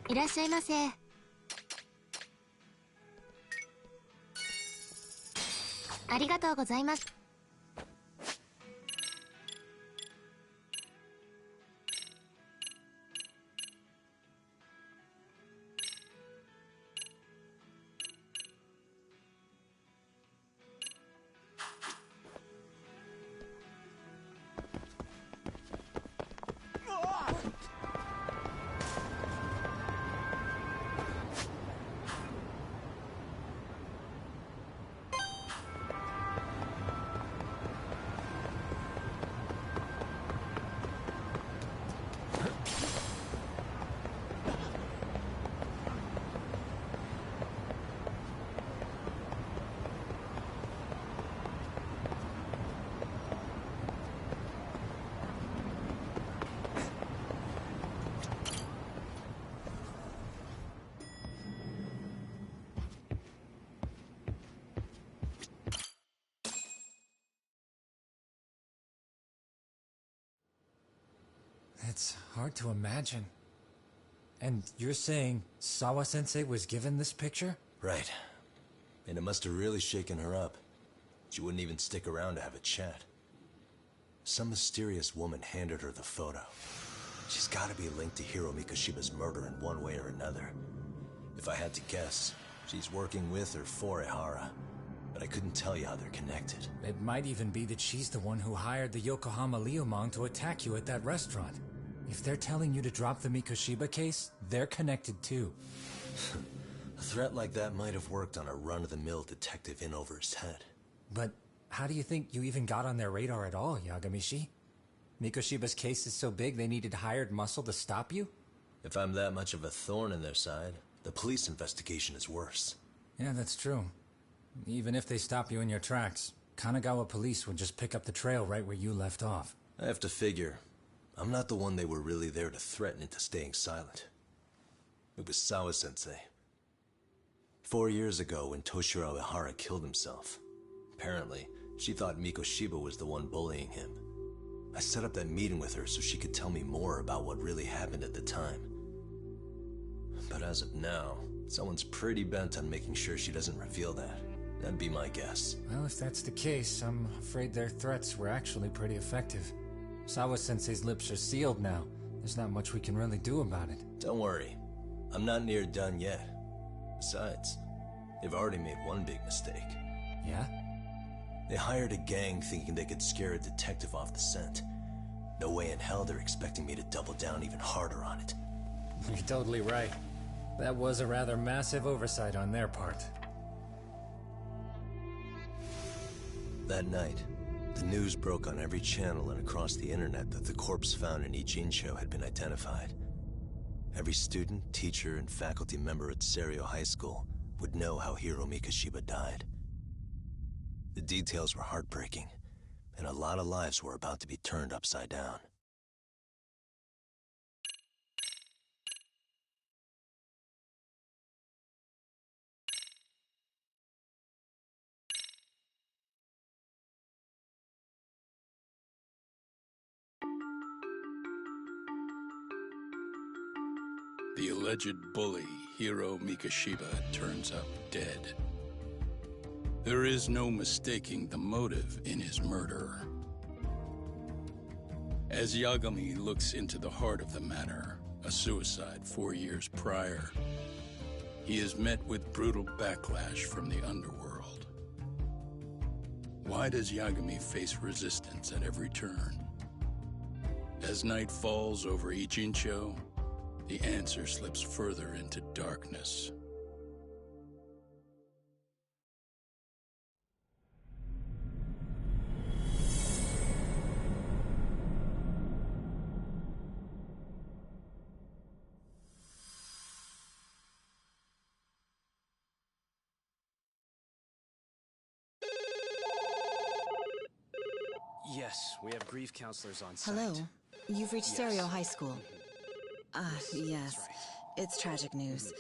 いらっしゃいませ。ありがとうございます。It's hard to imagine. And you're saying Sawa-sensei was given this picture? Right. And it must have really shaken her up. She wouldn't even stick around to have a chat. Some mysterious woman handed her the photo. She's gotta be linked to Hiro Mikoshiba's murder in one way or another. If I had to guess, she's working with or for Ehara. But I couldn't tell you how they're connected. It might even be that she's the one who hired the Yokohama Liumang to attack you at that restaurant. If they're telling you to drop the Mikoshiba case, they're connected too. A threat like that might have worked on a run-of-the-mill detective in over his head. But how do you think you even got on their radar at all, Yagamishi? Mikoshiba's case is so big they needed hired muscle to stop you? If I'm that much of a thorn in their side, the police investigation is worse. Yeah, that's true. Even if they stop you in your tracks, Kanagawa police would just pick up the trail right where you left off. I have to figure, I'm not the one they were really there to threaten into staying silent. It was Sawa-sensei. 4 years ago when Toshiro Ehara killed himself, apparently, she thought Mikoshiba was the one bullying him. I set up that meeting with her so she could tell me more about what really happened at the time. But as of now, someone's pretty bent on making sure she doesn't reveal that. That'd be my guess. Well, if that's the case, I'm afraid their threats were actually pretty effective. Sawa-sensei's lips are sealed now. There's not much we can really do about it. Don't worry. I'm not near done yet. Besides, they've already made one big mistake. Yeah? They hired a gang thinking they could scare a detective off the scent. No way in hell they're expecting me to double down even harder on it. You're totally right. That was a rather massive oversight on their part. That night, the news broke on every channel and across the internet that the corpse found in Ijincho had been identified. Every student, teacher, and faculty member at Serio High School would know how Hiro Mikoshiba died. The details were heartbreaking, and a lot of lives were about to be turned upside down. The alleged bully, Hiro Mikoshiba, turns up dead. There is no mistaking the motive in his murder. As Yagami looks into the heart of the matter, a suicide 4 years prior, he is met with brutal backlash from the underworld. Why does Yagami face resistance at every turn? As night falls over Ijincho, the answer slips further into darkness. Yes, we have grief counselors on site. Hello. You've reached Yes. Serio High School. Yes. It's tragic news.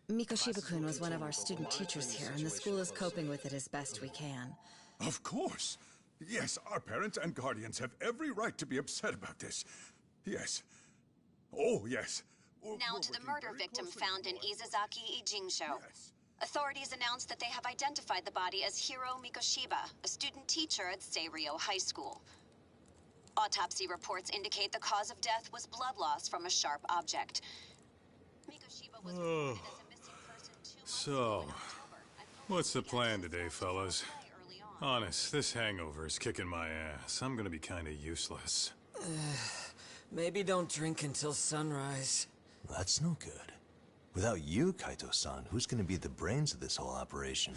Mikoshiba-kun was one of our student teachers here, and the school is coping with it as best we can. Of course. Yes, our parents and guardians have every right to be upset about this. Yes. Oh, yes. Now to the murder victim found in Izazaki Ijinsho. Authorities announced that they have identified the body as Hiro Mikoshiba, a student teacher at Seirio High School. Autopsy reports indicate the cause of death was blood loss from a sharp object. Mikoshiba was reported as a missing person 2 months ago in October. What's the plan today, fellas? Honest, this hangover is kicking my ass. I'm gonna be kinda useless. Maybe don't drink until sunrise. That's no good. Without you, Kaito-san, who's gonna be the brains of this whole operation?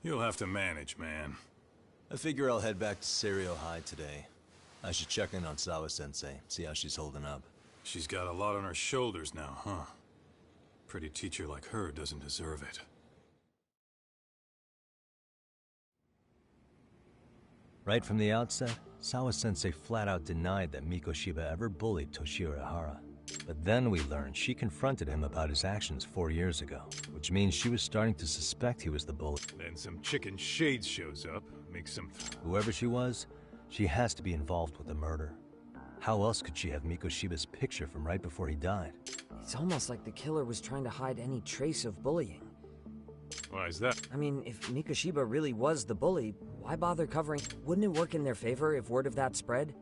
You'll have to manage, man. I figure I'll head back to Seirio High today. I should check in on Sawa-sensei, see how she's holding up. She's got a lot on her shoulders now, huh? Pretty teacher like her doesn't deserve it. Right from the outset, Sawa-sensei flat out denied that Mikoshiba ever bullied Toshiro Ihara. But then we learned she confronted him about his actions 4 years ago, which means she was starting to suspect he was the bully. Then some chicken shade shows up, makes some... Whoever she was, she has to be involved with the murder. How else could she have Mikoshiba's picture from right before he died? It's almost like the killer was trying to hide any trace of bullying. Why is that? I mean, if Mikoshiba really was the bully, why bother covering? Wouldn't it work in their favor if word of that spread?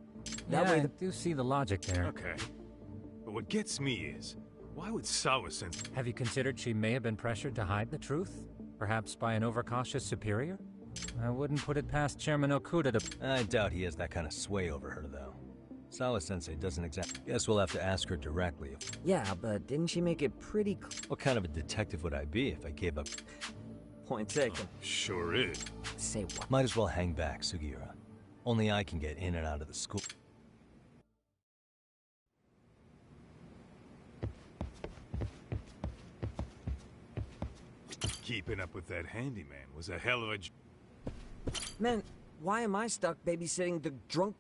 That way I do see the logic there. Okay. But what gets me is, why would Sawa-sensei... Have you considered she may have been pressured to hide the truth? Perhaps by an overcautious superior? I wouldn't put it past Chairman Okuda to... I doubt he has that kind of sway over her, though. Sawa-sensei doesn't exactly... Guess we'll have to ask her directly. Yeah, but didn't she make it pretty... What kind of a detective would I be if I gave up... Point taken. Sure is. Say what? Might as well hang back, Sugiura. Only I can get in and out of the school. Keeping up with that handyman was a hell of a... Man, why am I stuck babysitting the drunk...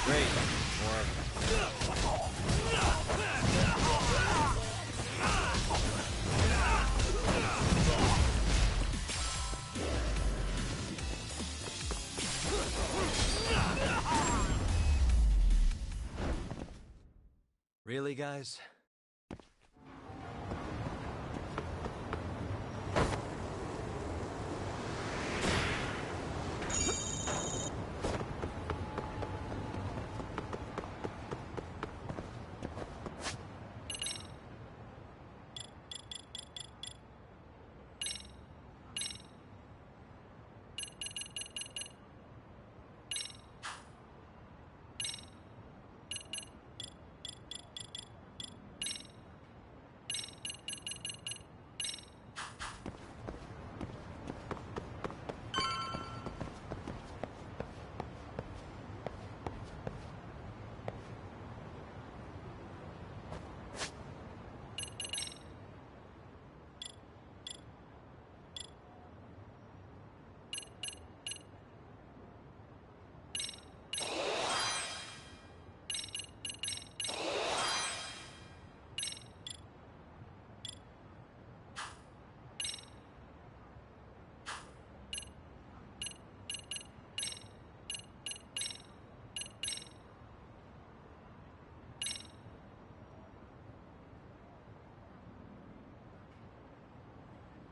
Great. Really, guys?